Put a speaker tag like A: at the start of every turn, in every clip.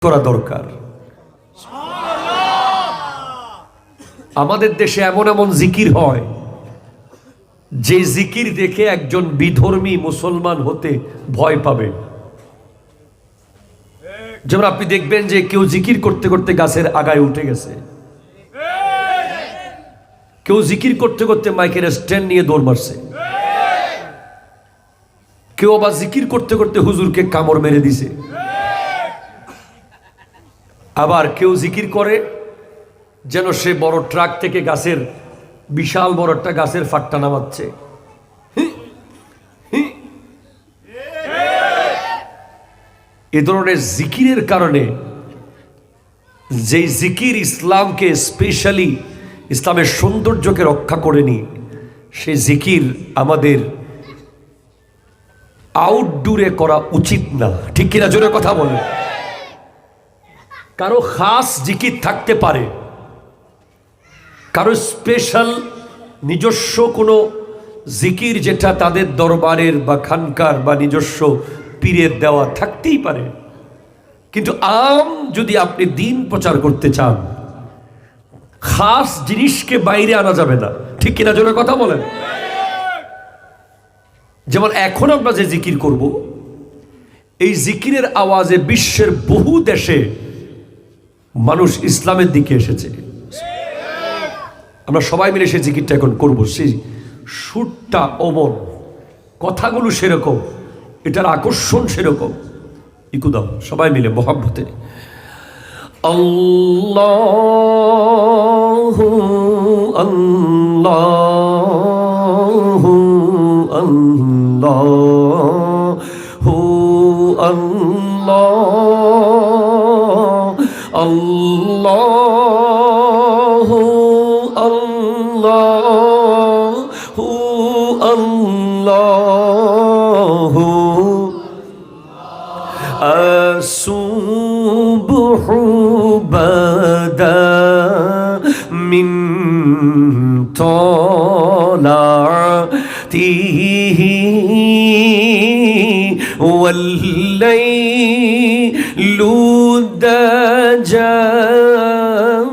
A: করা দরকার। আমাদের দেশে এমন এমন জিকির হয় যে জিকির দেখে একজন বিধর্মী মুসলমান হতে ভয় পাবে। যেমন আপনি দেখবেন যে কেউ জিকির করতে করতে গাছের আগায় উঠে গেছে, কেউ জিকির করতে করতে মাইকের স্ট্যান্ড নিয়ে দৌড় মারছে, কেউ আবার জিকির করতে করতে হুজুরকে কামড় মেরে দিছে, আবার কেউ জিকির করে যেন সে বড় ট্রাক থেকে গাছের বিশাল বড় একটা গাছের ফাট্টা নামাচ্ছে। এ ধরনের জিকিরের কারণে, যে জিকির ইসলামকে স্পেশালি ইসলামের সৌন্দর্যকে রক্ষা করেনি, সেই জিকির আমাদের আউটডোরে করা উচিত না। ঠিক কিনা? জোরে কথা বলেন। কারো খাস জিকির থাকতে পারে, কারো স্পেশাল নিজস্ব কোনো জিকির যেটা তাদের দরবারের বা খানকার বা নিজস্ব পীরের দেওয়া থাকতেই পারে, কিন্তু যদি আপনি দিন প্রচার করতে চান, খাস জিনিসকে বাইরে আনা যাবে না। ঠিক কিনা? জোরে কথা বলেন। যেমন এখন আমরা যে জিকির করব, এই জিকিরের আওয়াজে বিশ্বের বহু দেশে মানুষ ইসলামের দিকে এসেছে। আমরা সবাই মিলে সেই জিকিরটা এখন করবো। সেই সুরটা অমন, কথাগুলো সেরকম, এটার আকর্ষণ সেরকম। ইকুদাম সবাই মিলে মোহাব্বতে। আল্লাহু আল্লাহু আল্লাহু আল্লাহ আল্লাহু আল্লাহু আল্লাহু আসুবহু বাদা মিন তলাতিহি ওয়াল্লাইলু দাজা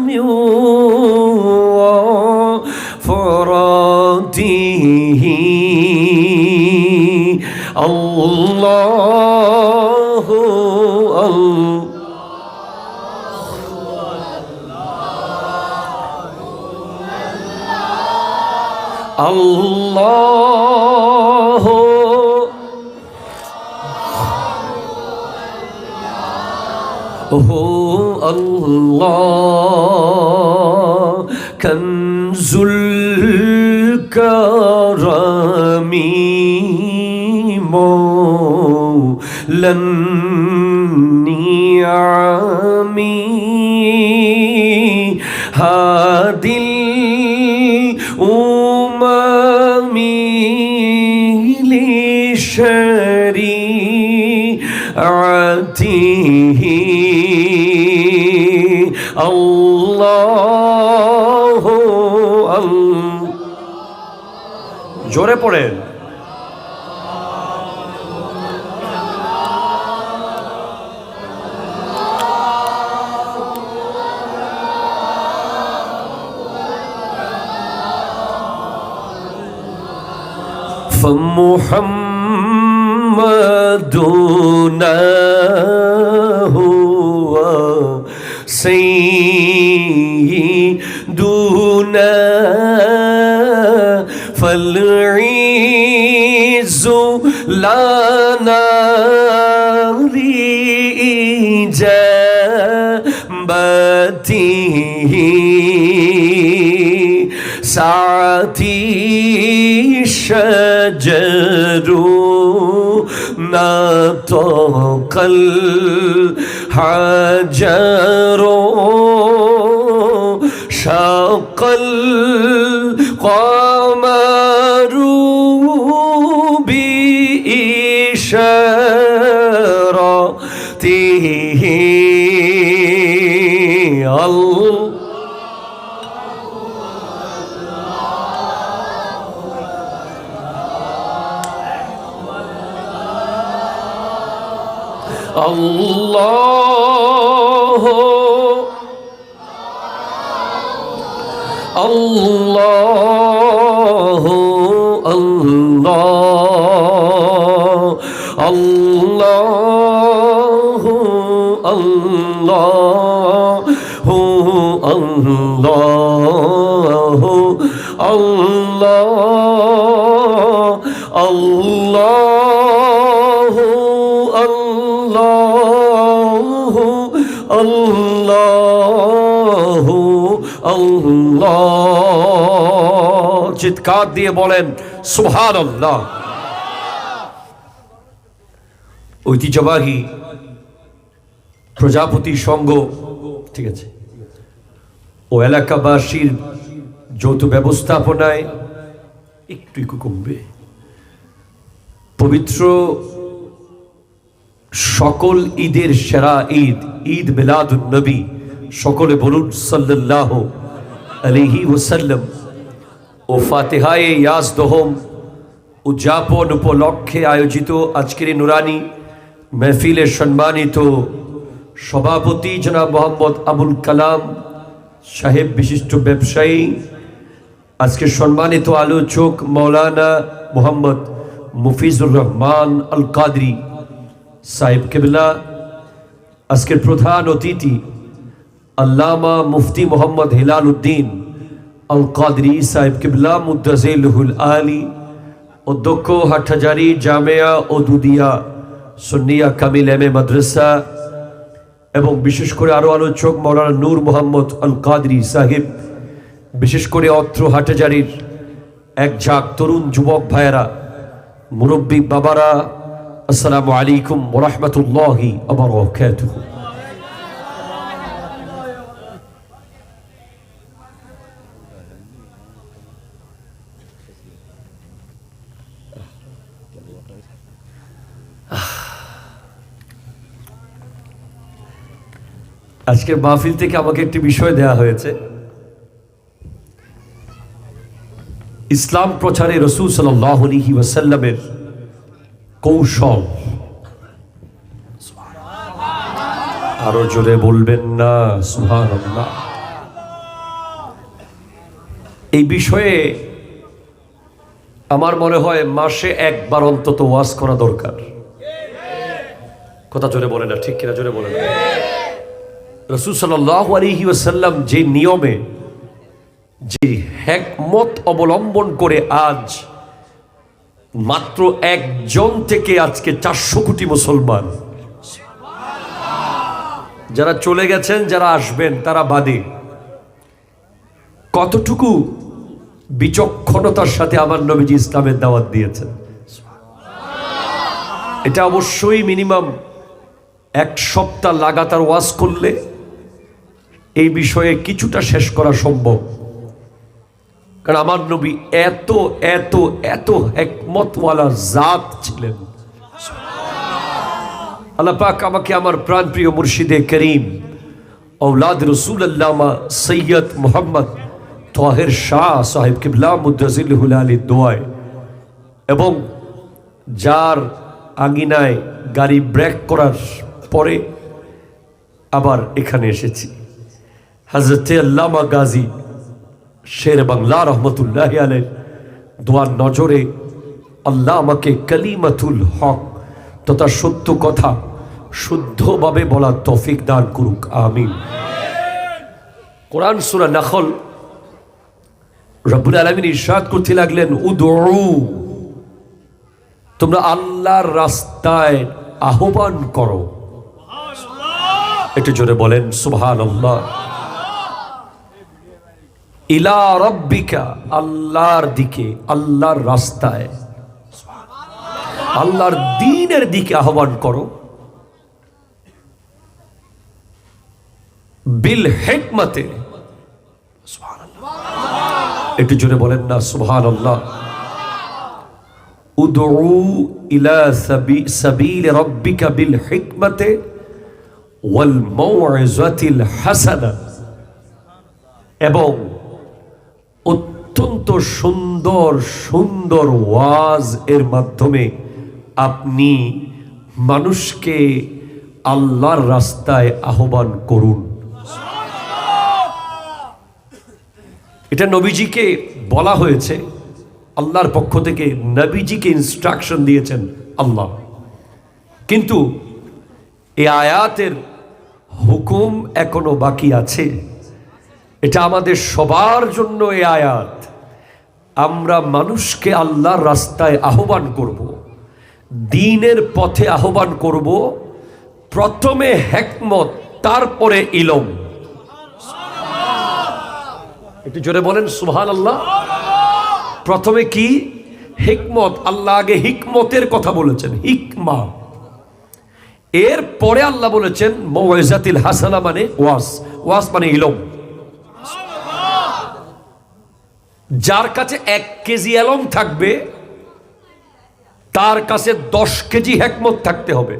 A: মিন ফরাতিহি আল্লাহু আল্লাহু আল্লাহ কনজুল কারামি মৌলান নিয়ামি হাদিল উমামি লিশরিআতিহি আল্লাহু আল্লাহ। জোরে পড়েন। فمحمدنا هو سيدنا فالعز لنا لإجابته ساعتي الشجر نطق الحجر شق القمر بإشارته الله আল্লাহু আল্লাহ আল্লাহু আল্লাহু আল্লাহু আল্লাহ আল্লাহু আল্লাহু আল্লাহু আল্লাহ। চিৎকার দিয়ে বলেন সুবহানাল্লাহ। ঐতিহ্যবাহী প্রজাপতি সংঘ, ঠিক আছে, ও এলাকাবাসীর যৌথ ব্যবস্থাপনায় একটু কমবে। পবিত্র সকল ঈদের সেরা ঈদ, ঈদ মিলাদুন নবী, সকলে বলুন সাল্লাল্লাহু আলাইহি ওয়াসাল্লাম, ও ফাতিহায়ে ইয়াজদোহম উদযাপন উপলক্ষে আয়োজিত আজকের নুরানি মেহফিলের সম্মানিত সভাপতি জনাব মোহাম্মদ আবুল কালাম সাহেব, বিশিষ্ট ব্যবসায়ী, আজকের সম্মানিত আলোচক মৌলানা মোহাম্মদ মুফিজুর রহমান আল কাদরি সাহেব কেবলা, আজকের প্রধান অতিথি আল্লামা মুফতি মোহাম্মদ হিলাল উদ্দিন আল কাদরি সাহেব কেবলা মুদ্দাজিলুল আলী, অধ্যক্ষ হাটহাজারী জামিয়া ও দুদিয়া সুন্নিয়া কামিল এম এ মাদ্রাসা, এবং বিশেষ করে আরো আলোচক মৌলানা নূর মোহাম্মদ আল কাদরি সাহেব, বিশেষ করে অত্র হাটহাজারীর এক ঝাঁক তরুণ যুবক ভাইয়েরা, মুরব্বী বাবারা, আসসালামু আলাইকুম ওয়া রাহমাতুল্লাহি ওয়া বারাকাতুহু। আজকের মাহফিল থেকে আমাকে একটি বিষয় দেয়া হয়েছে, ইসলাম প্রচারে রাসূল সাল্লাল্লাহু আলাইহি ওয়াসাল্লামের কৌশল। আরো জোরে বলবেন না সুবহানাল্লাহ। এই বিষয়ে আমার মনে হয় মাসে একবার অন্তত ওয়াজ করা দরকার। কথা জোরে বলে না, ঠিক কিনা? জোরে বলে না। রাসূল সাল্লাল্লাহু আলাইহি ওয়াসাল্লাম যে নিয়মে, যে হিকমত অবলম্বন করে আজ মাত্র একজন থেকে আজকে 400 কোটি মুসলমান, যারা চলে গেছেন, যারা আসবেন তারা বাদে, কতটুকু বিচক্ষণতার সাথে আমার নবীজি ইসলামের দাওয়াত দিয়েছেন, এটা অবশ্যই মিনিমাম 1 সপ্তাহ লাগাতার ওয়াজ করলে এই বিষয়ে কিছুটা শেষ করা সম্ভব। কারণ আমার নবী এত এত এত হিকমতওয়ালা জাত ছিলেন। আল্লাহ পাক আমাকে আমার প্রাণপ্রিয় মুর্শিদে করিম औलाद रसूल अल्लामा सैयद मोहम्मद তাহের শাহ সাহেব কিবলা মুদ্দাজিলুল আলী দোয়ায়, এবং যার আঙ্গিনায় গাড়ি ব্রেক করার পরে আবার এখানে এসেছি, হযরতে আল্লামা গাজী শের বাংলা রহমতুল্লাহ আলাইহি দোয়ার নজরে আল্লাহ আমাকে কালিমাতুল হক তথা সত্য কথা শুদ্ধভাবে বলার তৌফিক দান করুক, আমিন। কোরআন সূরা নাহল রব্বুল আলামিন ইরশাদ করতে লাগলেন, উদউ, তোমরা আল্লাহর রাস্তায় আহ্বান করো। একটু জোরে বলেন সুবহানাল্লাহ। ইলা রাব্বিকা, আল্লাহর দিকে, আল্লাহর রাস্তায়, আল্লাহর দ্বীনের দিকে আহ্বান করো। বিল হিকমতে, একটু জোরে বলেন না সুবহানাল্লাহ। উদউ ইলা সাবিল রাব্বিকা বিল হিকমতে ওয়াল মাউইযাতিল হাসানা, এবং অত্যন্ত সুন্দর সুন্দর ওয়াজ এর মাধ্যমে আপনি মানুষকে আল্লাহর রাস্তায় আহ্বান করুন। এটা নবীজিকে বলা হয়েছে আল্লাহর পক্ষ থেকে, নবীজিকে ইনস্ট্রাকশন দিয়েছেন আল্লাহ। কিন্তু এই আয়াতের হুকুম এখনো বাকি আছে। এটা আমাদের সবার জন্য এই আয়াত। আমরা মানুষকে আল্লাহর রাস্তায় আহ্বান করব, দ্বীনের পথে আহ্বান করব। প্রথমে হিকমত, তারপরে ইলম। একটু জোরে বলেন সুবহানাল্লাহ। প্রথমে কি? হিকমত। আল্লাহ আগে হিকমতের কথা বলেছেন, হিকমা। এর পরে আল্লাহ বলেছেন মওয়াইজাতিল হাসানা, মানে ওয়াজ। ওয়াজ মানে ইলম। যার কাছে 1 কেজি ইলম থাকবে তার কাছে 10 কেজি হিকমত থাকতে হবে,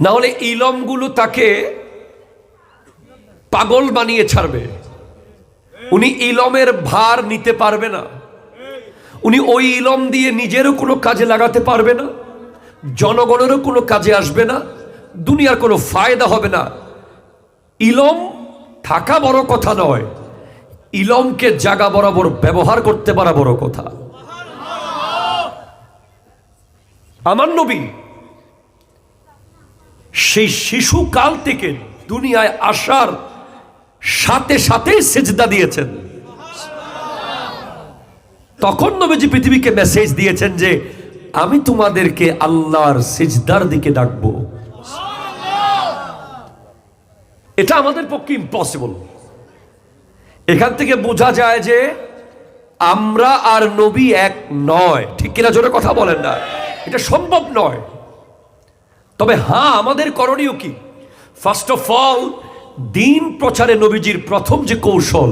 A: না হলে ইলমগুলো তাকে পাগল বানিয়ে ছাড়বে। উনি ইলমের ভার নিতে পারবে না। উনি ওই ইলম দিয়ে নিজেরও কোনো কাজে লাগাতে পারবে না, জনগণেরও কোনো কাজে আসবে না, দুনিয়ার কোনো ফায়দা হবে না। ইলম থাকা বড় কথা নয়, ইলমকে জায়গা বরাবর ব্যবহার করতে পারা বড় কথা। আমার নবী সেই শিশুকাল থেকে দুনিয়ায় আসার সাথে সাথে সিজদা দিয়েছেন। তখন নবীজি পৃথিবীকে মেসেজ দিয়েছেন যে আমি তোমাদেরকে আল্লাহর সিজদার দিকে ডাকবো। এটা আমাদের পক্ষে ইম্পসিবল। এখান থেকে বোঝা যায় যে আমরা আর নবী এক নয়। ঠিক কিনা জোরে কথা বলেন না? এটা সম্ভব নয়। তবে হ্যাঁ, আমাদের করণীয় কি? ফার্স্ট অফ অল, দ্বীন প্রচারে নবীজির প্রথম যে কৌশল,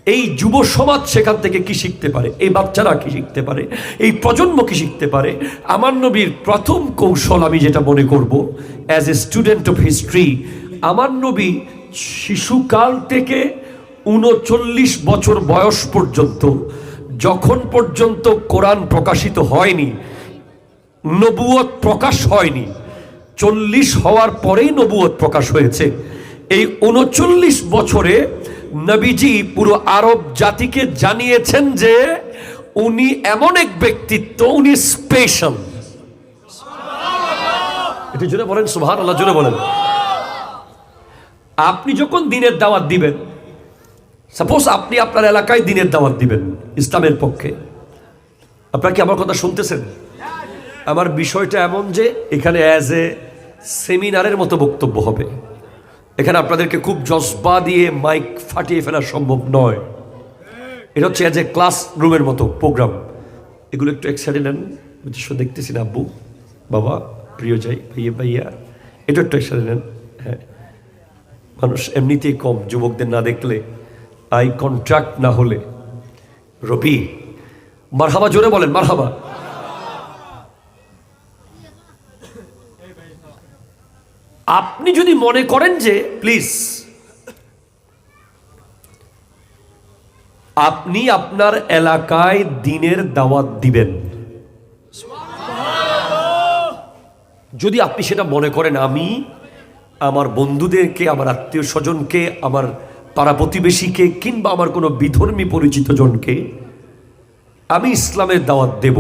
A: এই যুব সমাজ সেখান থেকে কি শিখতে পারে, এই বাচ্চারা কি শিখতে পারে, এই প্রজন্ম কি শিখতে পারে। আমার নবীর প্রথম কৌশল আমি যেটা মনে করব as a student of history, আমার নবী শিশুকাল থেকে 39 বছর বয়স পর্যন্ত, যখন পর্যন্ত কোরআন প্রকাশিত হয়নি, নবুয়ত প্রকাশ হয়নি, 40 হওয়ার পরেই নবুয়ত প্রকাশ হয়েছে। এই 39 বছরে নবীজি পুরো আরব জাতিকে জানিয়েছেন যে উনি এমন এক ব্যক্তিত্ব, উনি স্পেশাল। এটা জোরে বলেন সুবহানাল্লাহ, জোরে বলেন। আপনি যখন দ্বীনের দাওয়াত দিবেন, সাপোজ আপনি আপনার এলাকায় দ্বীনের দাওয়াত দিবেন ইসলামের পক্ষে, আপনারা কি আমার কথা শুনতেছেন? আমার বিষয়টা এমন যে এখানে অ্যাজ এ সেমিনারের মতো বক্তব্য হবে। এখানে আপনাদেরকে খুব জজবা দিয়ে মাইক ফাটিয়ে ফেলা সম্ভব নয়। এটা হচ্ছে অ্যাজ এ ক্লাস রুমের মতো প্রোগ্রাম। এগুলো একটু একসাইডে নেন, দেখতেছি না আব্বু, বাবা, প্রিয় যাই, ভাইয়া ভাইয়া, এটা একটু একসাইডে নেন। হ্যাঁ, মানুষ এমনিতেই কম, যুবকদের না দেখলে, আই কন্ট্রাক্ট না হলে। রবি, মারহাবা, জোরে বলেন মারহাবা। আপনি যদি মনে করেন যে প্লিজ আপনি আপনার এলাকায় দ্বীনের দাওয়াত দিবেন, যদি আপনি সেটা মনে করেন, আমি আমার বন্ধুদেরকে, আমার আত্মীয় স্বজনকে, আমার পাড়া প্রতিবেশীকে, কিংবা আমার কোনো বিধর্মী পরিচিত জনকে আমি ইসলামের দাওয়াত দেব,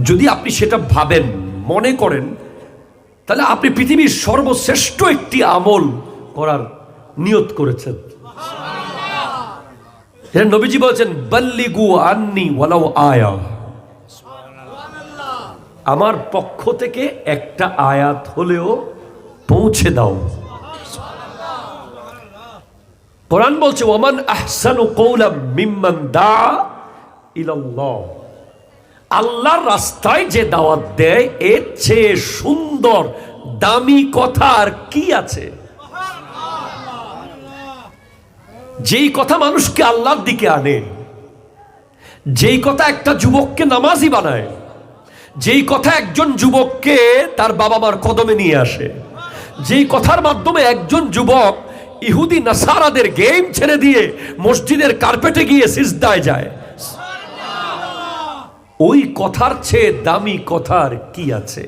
A: যদি আপনি সেটা ভাবেন, মনে করেন, তাহলে আপনি পৃথিবীর সর্বশ্রেষ্ঠ একটি আমল করার নিয়ত করেছেন। নবীজি বলেছেন বাল্লিগু আন্নি ওয়ালাউ আয়া, আমার পক্ষ থেকে একটা আয়াত হলেও পৌঁছে দাও। কোরআন বলছে ওয়ামান আহসানু কওলাম মিম্মান দা ইলাল্লাহ, আল্লাহর রাস্তায় যে দাওয়াত দেয় এর চেয়ে সুন্দর দামি কথা আর কি আছে? যেই কথা মানুষকে আল্লাহর দিকে আনে, যেই কথা একটা যুবককে নামাজি বানায়, যেই কথা একজন যুবককে তার বাবা মার কদমে নিয়ে আসে, যেই কথার মাধ্যমে একজন যুবক ইহুদি নাসারাদের গেম ছেড়ে দিয়ে মসজিদের কার্পেটে গিয়ে সিজদায় যায়, ওই কথার চেয়ে দামি কথার কি আছে?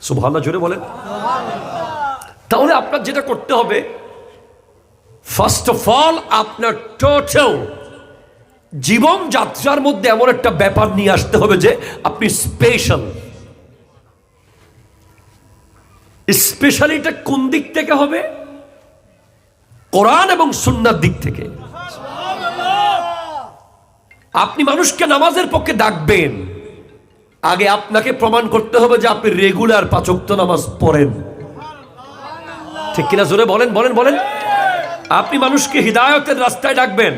A: সুবহানাল্লাহ, জোরে বলেন। তাহলে তাহলে আপনার যেটা করতে হবে, ফার্স্ট অফ অল আপনার টোটাল জীবন যাত্রার মধ্যে এমন একটা ব্যাপার নিয়ে আসতে হবে যে আপনি স্পেশাল। স্পেশালিটা কোন দিক থেকে হবে? কোরআন এবং সুন্নাহর দিক থেকে। আপনি মানুষকে নামাজের পক্ষে ডাকবেন, আগে আপনাকে প্রমাণ করতে হবে যে আপনি রেগুলার 5 ওয়াক্ত নামাজ পড়েন। ঠিক কিনা? জোরে বলেন বলেন বলেন। আপনি মানুষকে হিদায়াতের রাস্তায় ডাকবেন,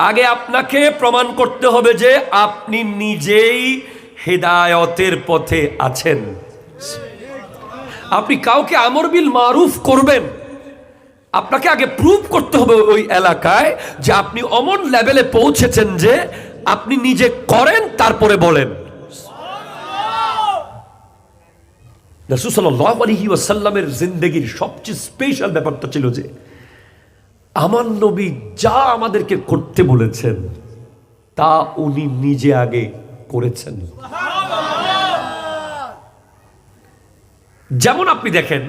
A: আগে আপনাকে প্রমাণ করতে হবে যে আপনি নিজেই হিদায়াতের পথে আছেন। আপনি কাউকে আমর বিল মারুফ করবেন, আপনাকে আগে প্রুভ করতে হবে ওই এলাকায় যে আপনি অমন লেভেলে পৌঁছেছেন যে আপনি নিজে করেন, তারপরে বলেন। রাসূল সাল্লাল্লাহু আলাইহি ওয়াসাল্লামের জিন্দেগির সবচেয়ে স্পেশাল ব্যাপারটা ছিল যে আমার নবী যা আমাদেরকে করতে বলেছেন তা উনি নিজে আগে করেছেন। যেমন আপনি দেখেন,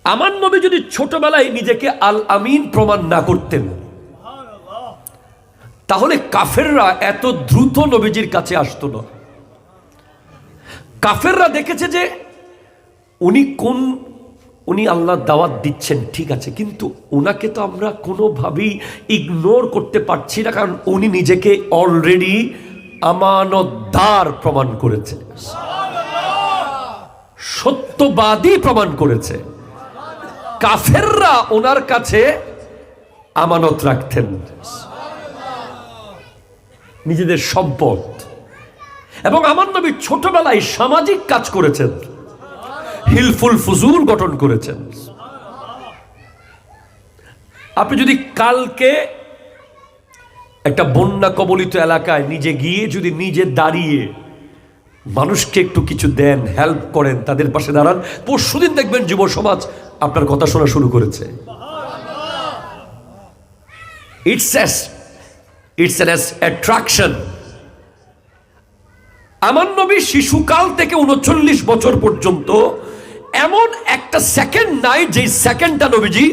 A: আমার নবী যদি ছোটবেলায় নিজেকে আল আমিন প্রমাণ না করতেন, তাহলে কাফেররা এত দ্রুত নবীজির কাছে আসতো না। কাফেররা দেখেছে যে উনি আল্লাহর দাওয়াত দিচ্ছেন, ঠিক আছে, কিন্তু উনাকে তো আমরা কোনোভাবেই ইগনোর করতে পারছি না, কারণ উনি নিজেকে অলরেডি আমানতদার প্রমাণ করেছে, সত্যবাদী প্রমাণ করেছে। কাফেররা ওনার কাছে আমানত রাখতেন, নিজেদের সম্পদ। এবং আমার নবী ছোটবেলায় সামাজিক কাজ করেছেন, হিলফুল ফুজুল গঠন করেছেন। আপনি যদি কালকে একটা বন্যা কবলিত এলাকায় নিজে গিয়ে যদি নিজে দাঁড়িয়ে মানুষকে একটু কিছু দেন, হেল্প করেন, তাদের পাশে দাঁড়ান, পরশুদিন দেখবেন যুব সমাজ আপনার কথা শোনা শুরু করেছে। It's an attraction. আমার নবী শিশুকাল থেকে 39 বছর পর্যন্ত এমন একটা সেকেন্ড নাই যে সেকেন্ডটা নবীজি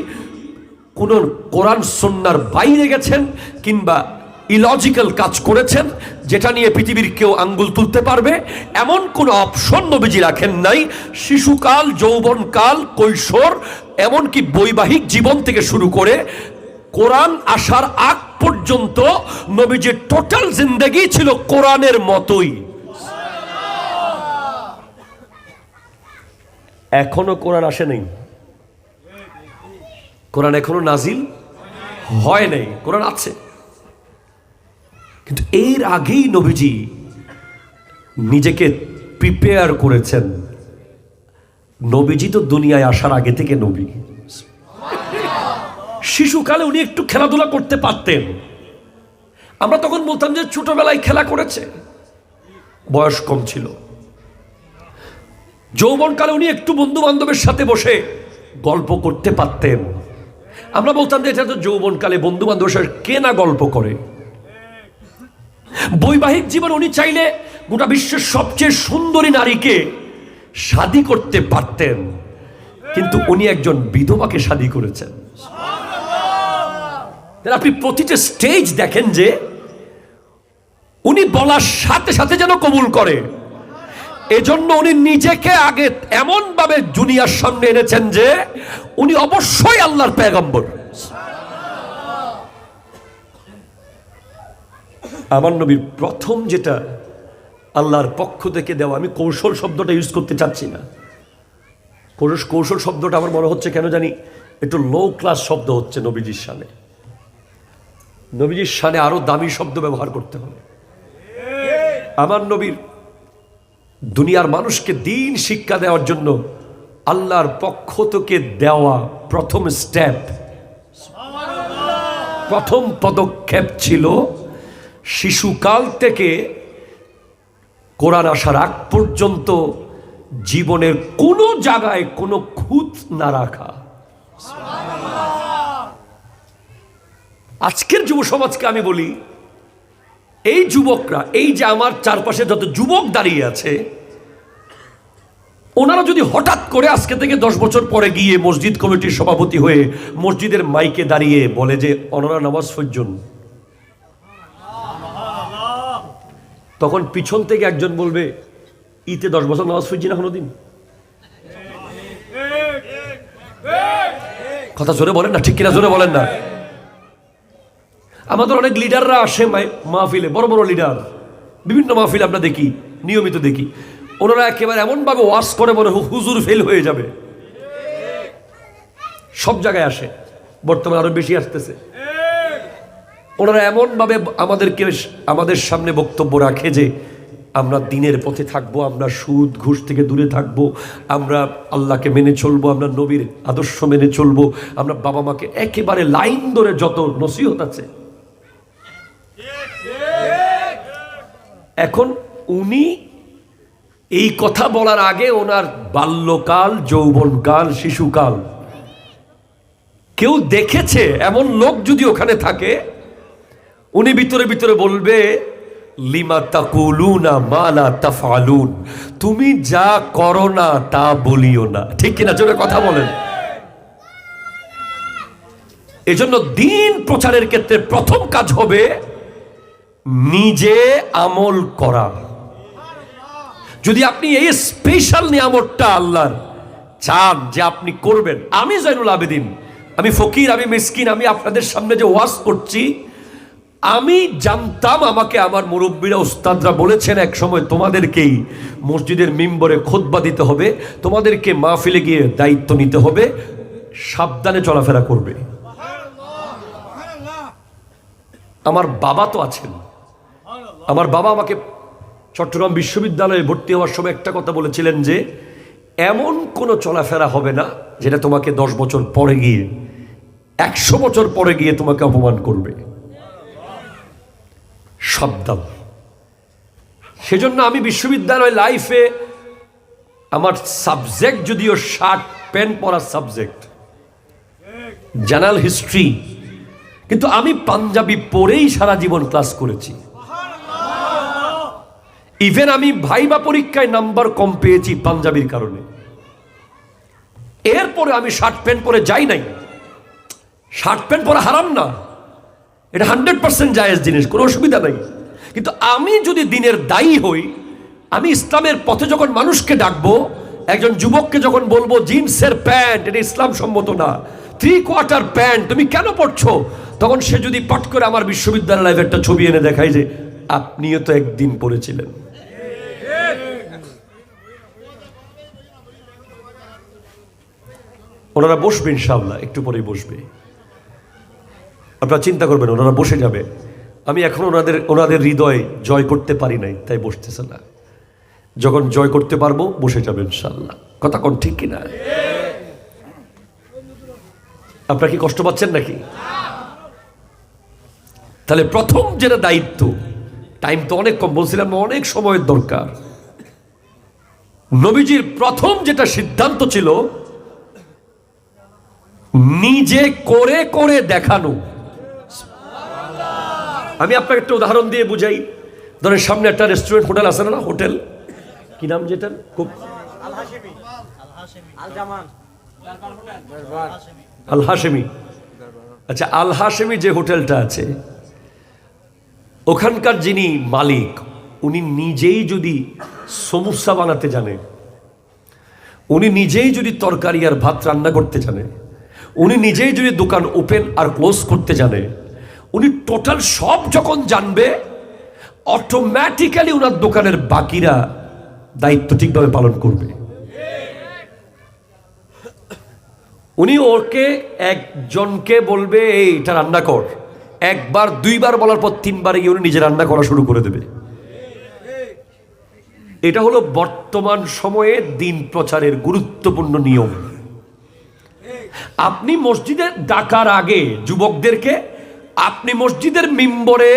A: কোন কোরআন সুন্নাহর বাইরে গেছেন কিংবা ইলজিক্যাল কাজ করেছেন যেটা নিয়ে পৃথিবীর কেউ আঙ্গুল তুলতে পারবে, এমন কোন অপশন নবীজি রাখেন নাই। শিশুকাল, যৌবনকাল, কৈশোর, এমনকি বৈবাহিক জীবন থেকে শুরু করে কোরআন আসার আগ পর্যন্ত নবীজির টোটাল জিন্দেগি ছিল কোরআনের মতোই। এখনো কোরআন আসে নাই, কোরআন এখনো নাজিল হয় নাই, কোরআন আছে। কিন্তু এর আগেই নবীজি নিজেকে প্রিপেয়ার করেছেন। নবীজি তো দুনিয়ায় আসার আগে থেকে নবী। শিশুকালে উনি একটু খেলাধুলা করতে পারতেন, আমরা তখন বলতাম যে ছোটবেলায় খেলা করেছে, বয়স কম ছিল। যৌবনকালে উনি একটু বন্ধু বান্ধবের সাথে বসে গল্প করতে পারতেন, আমরা বলতাম যে এটা তো যৌবনকালে বন্ধু বান্ধবের সাথে কে না গল্প করে। বৈবাহিক জীবন উনি চাইলে গোটা বিশ্বের সবচেয়ে সুন্দরী নারীকে শাদী করতে পারতেন, কিন্তু উনি একজন বিধবাকে শাদী করেছেন। আপনি প্রতিটা স্টেজ দেখেন যে উনি বলার সাথে সাথে যেন কবুল করে। এজন্য উনি নিজেকে আগে এমন ভাবে দুনিয়ার সামনে এনেছেন যে উনি অবশ্যই আল্লাহর পয়গম্বর। আমার নবীর প্রথম যেটা আল্লাহর পক্ষ থেকে দেওয়া, আমি কৌশল শব্দটা ইউজ করতে চাচ্ছি না, কৌশল শব্দটা আমার মনে হচ্ছে কেন জানি একটু লো ক্লাস শব্দ হচ্ছে। নবীজির শানে, নবীজির শানে আরো দামি শব্দ ব্যবহার করতে হবে। আমার নবীর দুনিয়ার মানুষকে দিন শিক্ষা দেওয়ার জন্য আল্লাহর পক্ষ থেকে দেওয়া প্রথম স্টেপ, প্রথম পদক্ষেপ ছিল শিশুকাল থেকে কোরআন আসার আগ পর্যন্ত জীবনের কোনো জায়গায় কোনো খুঁত না রাখা। আজকের যুব সমাজকে আমি বলি, এই যুবকরা, এই যে আমার চারপাশে যত যুবক দাঁড়িয়ে আছে, ওনারা যদি হঠাৎ করে আজকে থেকে 10 বছর পরে গিয়ে মসজিদ কমিটির সভাপতি হয়ে মসজিদের মাইকে দাঁড়িয়ে বলে যে ওনারা নামাজ পড়ছেন, তখন পিছন থেকে একজন বলবে ইতে 10 বছর নামাজ পড়ছি না কোনোদিন। কথা জোরে বলেন না, ঠিক কিনা জোরে বলেন না। আমাদের অনেক লিডাররা আসে মাহফিলে, বড় বড় লিডার, বিভিন্ন মাহফিলে আমরা দেখি, নিয়মিত দেখি, ওনারা একেবারে এমন ভাবে ওয়াজ করে মনে হুজুর ফেল হয়ে যাবে। সব জায়গায় আসে, বর্তমানে আরো বেশি আসতেছে। ওনারা এমন ভাবে আমাদের সামনে বক্তব্য রাখে যে আমরা দিনের পথে থাকবো, আমরা সুদ ঘুষ থেকে দূরে থাকবো, আমরা আল্লাহকে মেনে চলবো, আমরা নবীর আদর্শ মেনে চলবো, আমরা বাবা মাকে একেবারে লাইন ধরে যত নসিহত আছে। এখন উনি এই কথা বলার আগে ওনার বাল্যকাল, যৌবনকাল, শিশুকাল কেউ দেখেছে এমন লোক যদি ওখানে থাকে, উনি ভিতরে ভিতরে বলবে লিমা তাকুলুনা মা লা তাফআলুন, তুমি যা করো না তা বলিও না। ঠিক কিনা জোরে কথা বলেন। এজন্য দিন প্রচারের ক্ষেত্রে প্রথম কাজ হবে নিজে আমল করা। যদি আপনি এই স্পেশাল নিয়ামতটা আল্লাহর চান যে আপনি করবেন, আমি জয়নুল আবেদিন, আমি ফকির, আমি মিসকিন, আমি আপনাদের সামনে যে ওয়াজ করছি, আমি জানতাম আমাকে আমার মুরব্বীরা উস্তাদরা বলেছেন এক সময় তোমাদেরকেই মসজিদের মিম্বরে খুতবা দিতে হবে, তোমাদেরকে মাহফিলে গিয়ে দায়িত্ব নিতে হবে, সাবধানে চলাফেরা করবে। আমার বাবা তো আছেন, আমার বাবা আমাকে চট্টগ্রাম বিশ্ববিদ্যালয়ে ভর্তি হওয়ার সময় একটা কথা বলেছিলেন যে এমন কোনো চলাফেরা হবে না যেটা তোমাকে 10 বছর পরে গিয়ে, 100 বছর পরে গিয়ে তোমাকে অপমান করবে। সাবধান। সেজন্য আমি বিশ্ববিদ্যালয় লাইফে আমার সাবজেক্ট যদিও শার্ট প্যান্ট পরার সাবজেক্ট, জেনারেল হিস্ট্রি, কিন্তু আমি পাঞ্জাবি পরেই সারা জীবন ক্লাস করেছি। ইভেন আমি ভাইবা পরীক্ষায় নাম্বার কম পেয়েছি পাঞ্জাবির কারণে। এরপরে আমি শার্ট প্যান্ট পরে যাই নাই। শার্ট প্যান্ট পরা হারাম না, এটা 100% জায়েজ জিনিস, কোনো অসুবিধা নাই। কিন্তু আমি যদি দিনের দায়ী হই, আমি ইসলামের পথে যখন মানুষকে ডাকবো, একজন যুবককে যখন বলবো জিন্সের প্যান্ট এটা ইসলাম সম্মত না, 3/4 প্যান্ট তুমি কেন পড়ছো, তখন সে যদি পট করে আমার বিশ্ববিদ্যালয় লাইফে একটা ছবি এনে দেখায় যে আপনিও তো একদিন পড়েছিলেন। ওনারা বসবে ইনশাআল্লাহ, একটু পরেই বসবে, আপনারা চিন্তা করবেন, ওনারা বসে যাবে। আমি এখন ওনাদের হৃদয় জয় করতে পারি নাই, তাই বসতেছে না। যখন জয় করতে পারবো বসে যাবে ইনশাআল্লাহ। কথা কোন ঠিক কিনা? আপনারা কি কষ্ট পাচ্ছেন নাকি? তাহলে প্রথম যেটা দায়িত্ব, টাইম তো অনেক কম, বলছিলাম অনেক সময়ের দরকার। নবীজির প্রথম যেটা সিদ্ধান্ত ছিল নিজে করে করে দেখানো। আমি আপনাকে একটা উদাহরণ দিয়ে বুঝাই। ধরেন সামনে একটা রেস্টুরেন্ট, হোটেল আছে না, হোটেল কি নাম যেটা, খুব আল হাশেমি। আচ্ছা, আল হাশেমি যে হোটেলটা আছে, ওখানকার যিনি মালিক, উনি নিজেই যদি সমুসা বানাতে জানে, উনি নিজেই যদি তরকারি আর ভাত রান্না করতে জানে, উনি নিজেই যদি দোকান ওপেন আর ক্লোজ করতে জানে, উনি টোটাল সব যখন জানবে, অটোমেটিক্যালি ওনার দোকানের বাকিরা দায়িত্ব ঠিকভাবে পালন করবে। উনি ওকে একজনকে বলবে এইটা রান্না কর, একবার দুইবার বলার পর 3বারে গিয়ে উনি নিজে রান্না করা শুরু করে দেবে। এটা হলো বর্তমান সময়ে দিন প্রচারের গুরুত্বপূর্ণ নিয়ম। আপনি মসজিদে ডাকার আগে যুবকদেরকে, আপনি মসজিদের মিম্বরে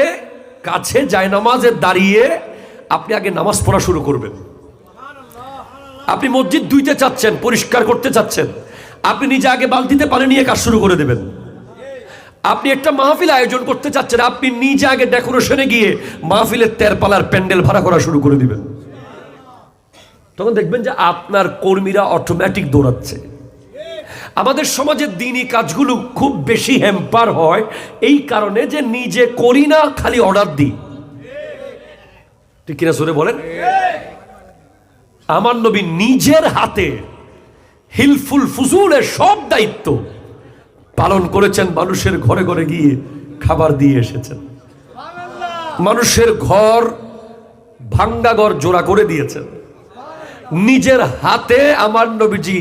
A: কাছে জায়নামাজে দাঁড়িয়ে আপনি আগে নামাজ পড়া শুরু করবেন। আপনি মসজিদ ধুইতে চাচ্ছেন, পরিষ্কার করতে চাচ্ছেন, আপনি নিজে আগে বালতিতে পানি নিয়ে কাজ শুরু করে দেবেন। আপনি একটা মাহফিল আয়োজন করতে চাচ্ছেন, আপনি নিজে আগে ডেকোরেশনে গিয়ে মাহফিলের তেরপালার প্যান্ডেল ভাড়া করা শুরু করে দিবেন। তখন দেখবেন যে আপনার কর্মীরা অটোমেটিক দৌড়াচ্ছে। আমাদের সমাজের দিনই কাজগুলো খুব বেশি হ্যাম্পার হয় এই কারণে যে নিজে করি না, খালি অর্ডার দিই। ঠিক কিনা সুরে বলেন? আমার নবী নিজের হাতে হিলফুল ফুজুলের সব দায়িত্ব পালন করেছেন, মানুষের ঘরে ঘরে গিয়ে খাবার দিয়ে এসেছেন, মানুষের ঘর ভাঙ্গা ঘর জোড়া করে দিয়েছেন। নিজের হাতে আমার নবীজি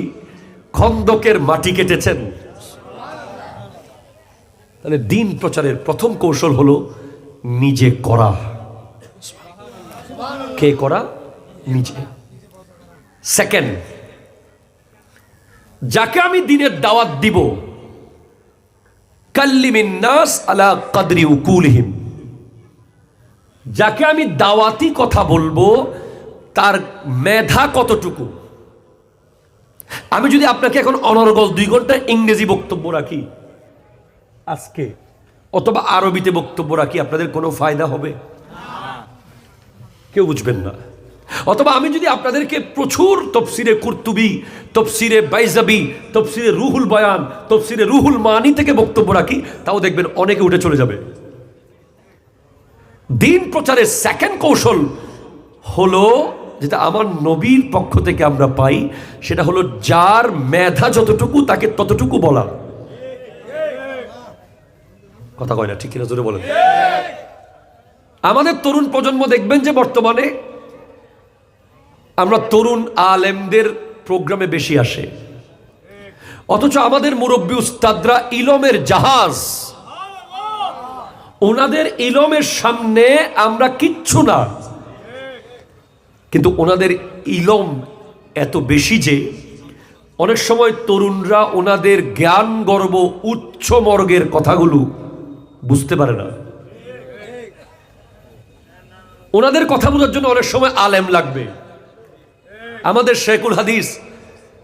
A: খন্দকের মাটি কেটেছেন। তাহলে দিন প্রচারের প্রথম কৌশল হলো নিজে করা। কে করা? নিজে। সেকেন্ড, যাকে আমি দিনের দাওয়াত দিব, কাল্লিমিন নাস আলা কদরি উকুলহিম, যাকে আমি দাওয়াতি কথা বলবো তার মেধা কতটুকু। আমি যদি আপনাকে এখন অনর্গল 2 ঘন্টা ইংরেজি বক্তব্য রাখি আজকে, অথবা আরবিতে বক্তব্য রাখি, আপনাদের কোনো ফায়দা হবে? কেউ বুঝবেন না। অথবা আমি যদি আপনাদেরকে প্রচুর তফসিরে কুরতুবি, তফসিরে বাইজাবি, তফসিরে রুহুল বয়ান, তফসিরে রুহুল মানি থেকে বক্তব্য রাখি, তাও দেখবেন অনেকে উঠে চলে যাবে। দিন প্রচারের সেকেন্ড কৌশল হলো, যেটা আমার নবীর পক্ষ থেকে আমরা পাই, সেটা হলো যার মেধা যতটুকু তাকে ততটুকু বলা। কথা কয় না? ঠিক কিনা জোরে বলেন। আমাদের তরুণ প্রজন্ম দেখবেন যে বর্তমানে আমরা তরুণ আলেমদের প্রোগ্রামে বেশি আসে, অথচ আমাদের মুরব্বী উস্তাদরা ইলমের জাহাজ, ওনাদের ইলমের সামনে আমরা কিচ্ছু না। কিন্তু ওনাদের ইলম এত বেশি যে অনেক সময় তরুণরা ওনাদের জ্ঞান গর্ব উচ্চ মর্গের কথাগুলো বুঝতে পারে না। ওনাদের কথা বোঝার জন্য অনেক সময় আলেম লাগবে। আমাদের শেখুল হাদিস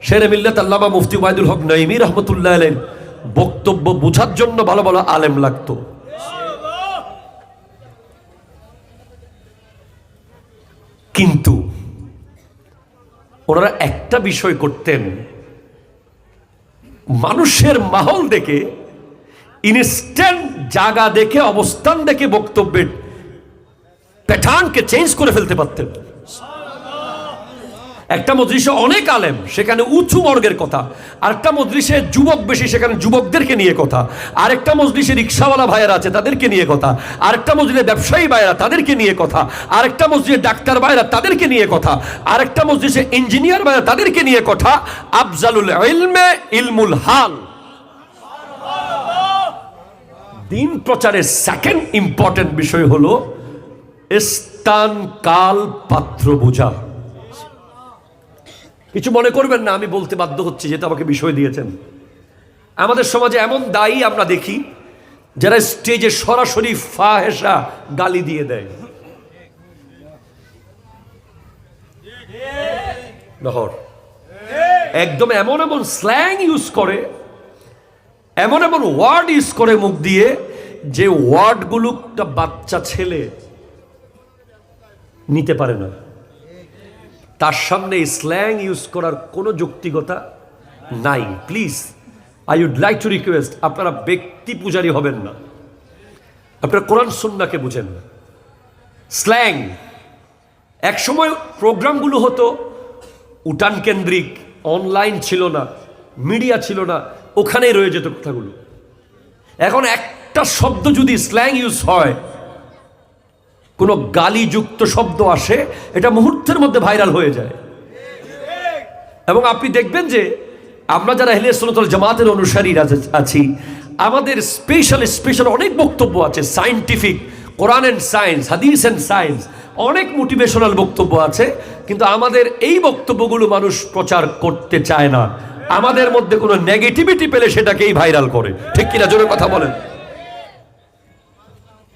A: শেরে মিল্লাত আল্লামা মুফতি ওবায়দুল হক নঈমী রহমতুল্লাহ আলাইহির বক্তব্য বোঝার জন্য ভালো ভালো আলেম লাগতো। কিন্তু ওনারা একটা বিষয় করতেন, মানুষের মাহল দেখে, ইনস্ট্যান্ট জায়গা দেখে, অবস্থান দেখে বক্তব্যের প্যাটার্নকে চেঞ্জ করে ফেলতে পারতেন। একটা মজলিসে অনেক আলেম, সেখানে উঁচু বর্গের কথা। আরেকটা মজলিসে যুবক বেশি, সেখানে যুবকদেরকে নিয়ে কথা। আরেকটা মজলিসে রিক্সাওয়ালা ভাইয়েরা আছে, তাদেরকে নিয়ে কথা। আরেকটা মজলিসে ব্যবসায়ী ভাইয়েরা, তাদেরকে নিয়ে কথা। আরেকটা মজলিসে ডাক্তার ভাইয়েরা, তাদেরকে নিয়ে কথা। আরেকটা মজলিসে ইঞ্জিনিয়ার ভাইয়েরা, তাদেরকে নিয়ে কথা। আফজালুল ইলমে ইলমুল হাল। দিন প্রচারের সেকেন্ড ইম্পর্টেন্ট বিষয় হলো স্থান, কাল, পাত্র বোঝা। কিছু মনে করবেন না, আমি বলতে বাধ্য হচ্ছি, যেটা আমাকে বিষয় দিয়েছেন। আমাদের সমাজে এমন দায়ী আমরা দেখি যারা স্টেজে সরাসরি ফাহেসা গালি দিয়ে দেয়। নহর একদম এমন এমন স্ল্যাং ইউজ করে, এমন এমন ওয়ার্ড ইউজ করে মুখ দিয়ে, যে ওয়ার্ডগুলো একটা বাচ্চা ছেলে নিতে পারে না। তার সামনে স্ল্যাং ইউজ করার কোনো যৌক্তিকতা নাই। Please, I would like to request, আপনারা ব্যক্তি পূজারী হবেন না, আপনারা কোরআন সুন্নাহকে বুঝেন না। স্ল্যাং, এক সময় প্রোগ্রামগুলো হতো উঠান কেন্দ্রিক, অনলাইন ছিল না, মিডিয়া ছিল না, ওখানেই রয়ে যেত কথাগুলো। এখন একটা শব্দ যদি স্ল্যাং ইউজ হয়, কোনো গালিযুক্ত শব্দ আসে, এটা মুহূর্তের মধ্যে ভাইরাল হয়ে যায়। এবং আপনি দেখবেন যে আমরা যারা আহলে সুন্নাত ওয়াল জামাতের অনুসারী আছি, আমাদের স্পেশাল অনেক বক্তব্য আছে, সায়েন্টিফিক, কোরআন অ্যান্ড সায়েন্স, হাদিস অ্যান্ড সায়েন্স, অনেক মোটিভেশনাল বক্তব্য আছে। কিন্তু আমাদের এই বক্তব্যগুলো মানুষ প্রচার করতে চায় না। আমাদের মধ্যে কোনো নেগেটিভিটি পেলে সেটাকেই ভাইরাল করে। ঠিক কিনা জোরে কথা বলেন?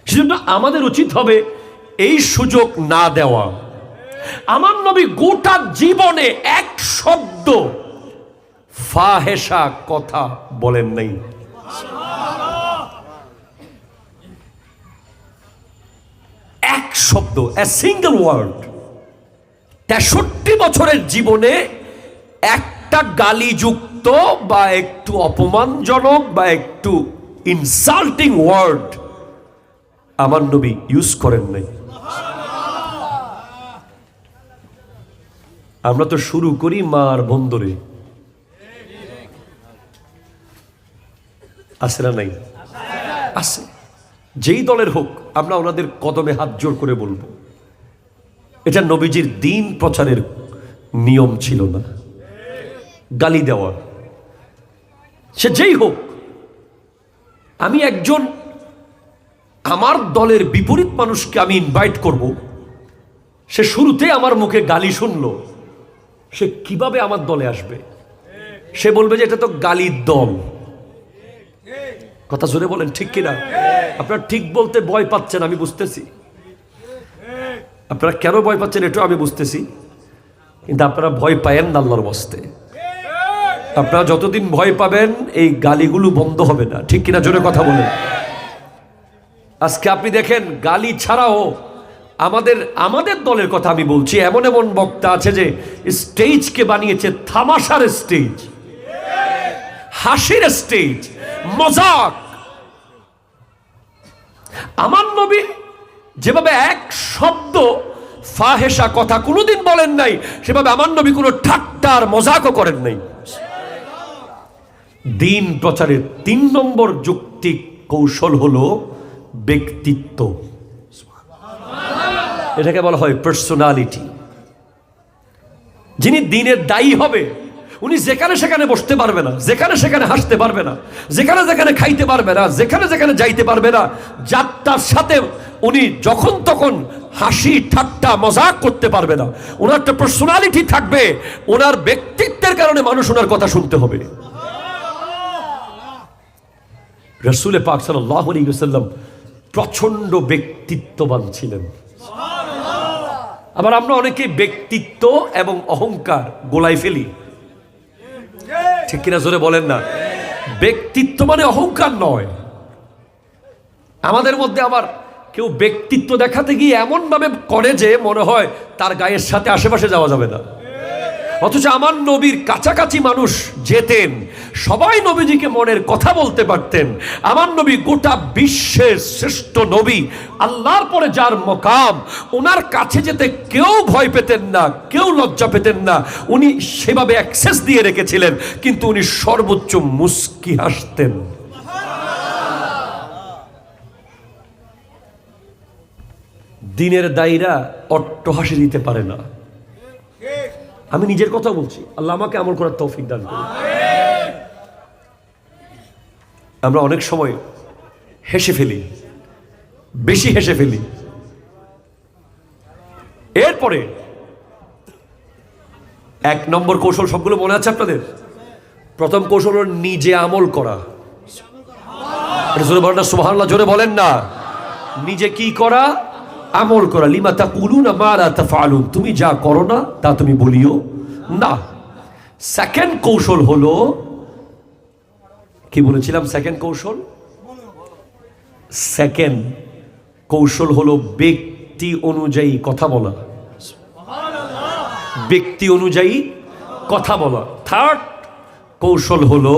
A: সেজন্য আমাদের উচিত হবে এই সুযোগ না দেওয়া। আমার নবী গোটা জীবনে এক শব্দ ফাহেসা কথা বলেন নাই। এক শব্দ, a single word। 63 বছরের জীবনে একটা গালিযুক্ত বা একটু অপমানজনক বা একটু ইনসাল্টিং ওয়ার্ড আমার নবী ইউজ করেন নাই। আমরা তো শুরু করি মার বন্দরে, আছে না নাই? আছে। যেই দলের হোক আমরা ওনাদের কদমে হাত জোর করে বলবো, এটা নবীজির দ্বীন প্রচারের নিয়ম ছিল না গালি দেওয়া, সে যেই হোক। আমি একজন আমার দলের বিপরীত মানুষকে আমি ইনভাইট করব, সে শুরুতে আমার মুখে গালি শুনলো, সে কিভাবে আমার দলে আসবে? সে বলবে যে এটা তো গালির দল। কথা জোরে বলেন, ঠিক কিনা? আপনারা ঠিক বলতে ভয় পাচ্ছেন, আমি বুঝতেছি। আপনারা কেন ভয় পাচ্ছেন এটাও আমি বুঝতেছি, কিন্তু আপনারা ভয় পায়েন না আল্লাহর বস্তে। আপনারা যতদিন ভয় পাবেন এই গালিগুলো বন্ধ হবে না, ঠিক কিনা? জোরে কথা বলেন। আজকে আপনি দেখেন গালি ছাড়াও আমাদের দলের কথা আমি বলছি, এমন এমন বক্তা আছে যে স্টেজকে বানিয়েছে তামাশার স্টেজ, হাসির স্টেজ, মজাক। আমার নবী যেভাবে এক শব্দ ফাহেসা কথা কোনোদিন বলেন নাই, সেভাবে আমার নবী কোনো ঠাট্টার মজাকও করেন নাই। দ্বীন প্রচারের 3 নম্বর যুক্তি কৌশল হলো ব্যক্তিত্ব। এটাকে বলা হয় পার্সোনালিটি। যিনি দ্বীনের দায়ী হবে, উনি যেখানে সেখানে বসতে পারবে না, যেখানে সেখানে হাসতে পারবে না, যেখানে যেখানে খাইতে পারবে না, যেখানে যেখানে যাইতে পারবে না, যাত্রার সাথে উনি যখন তখন হাসি ঠাট্টা মজাক করতে পারবে না। ওনার একটা পার্সোনালিটি থাকবে, ওনার ব্যক্তিত্বের কারণে মানুষ ওনার কথা শুনতে হবে। রাসূল পাক সাল্লাল্লাহু আলাইহি ওয়াসাল্লাম প্রচন্ড ব্যক্তিত্ববান ছিলেন। আবার আমরা অনেকে ব্যক্তিত্ব এবং অহংকার গোলাই ফেলি, ঠিক কিনা? জোরে বলেন না। ব্যক্তিত্ব মানে অহংকার নয়। আমাদের মধ্যে আবার কেউ ব্যক্তিত্ব দেখাতে গিয়ে এমন ভাবে করে যে মনে হয় তার গায়ের সাথে আশেপাশে যাওয়া যাবে না, অথচ আমার নবীর কাছাকাছি মানুষ যেতেন, সবাই নবীজিকে মনের কথা বলতে পারতেন। আমার নবী গোটা বিশ্বের শ্রেষ্ঠ নবী, আল্লাহর পরে যার মকাম, ওনার কাছে যেতে কেউ ভয় পেতেন না, কেউ লজ্জা পেতেন না। উনি সেভাবে অ্যাক্সেস দিয়ে রেখেছিলেন, কিন্তু উনি সর্বোচ্চ মুস্কি হাসতেন। দ্বীনের দায়ীরা অট্টহাসি দিতে পারে না। আমি নিজের কথা বলছি, আল্লাহ আমাকে আমল করার তৌফিক দান করুন। আমরা অনেক সময় হেসে ফেলি, বেশি হেসে ফেলি। এরপরে 1 নম্বর কৌশল, সবগুলো মনে আছে আপনাদের? প্রথম কৌশল হলো নিজে আমল করা। জোরে বলেন না সুবহানাল্লাহ, জোরে বলেন না। নিজে কি করা? আমল করা। লিমা তাকুলুনা মা লা তাফআলুন, তুমি যা করো না তা তুমি বলিও না। সেকেন্ড কৌশল হলো, কি বলেছিলাম? সেকেন্ড কৌশল হলো ব্যক্তি অনুযায়ী কথা বলা। ব্যক্তি অনুযায়ী কথা বলা। থার্ড কৌশল হলো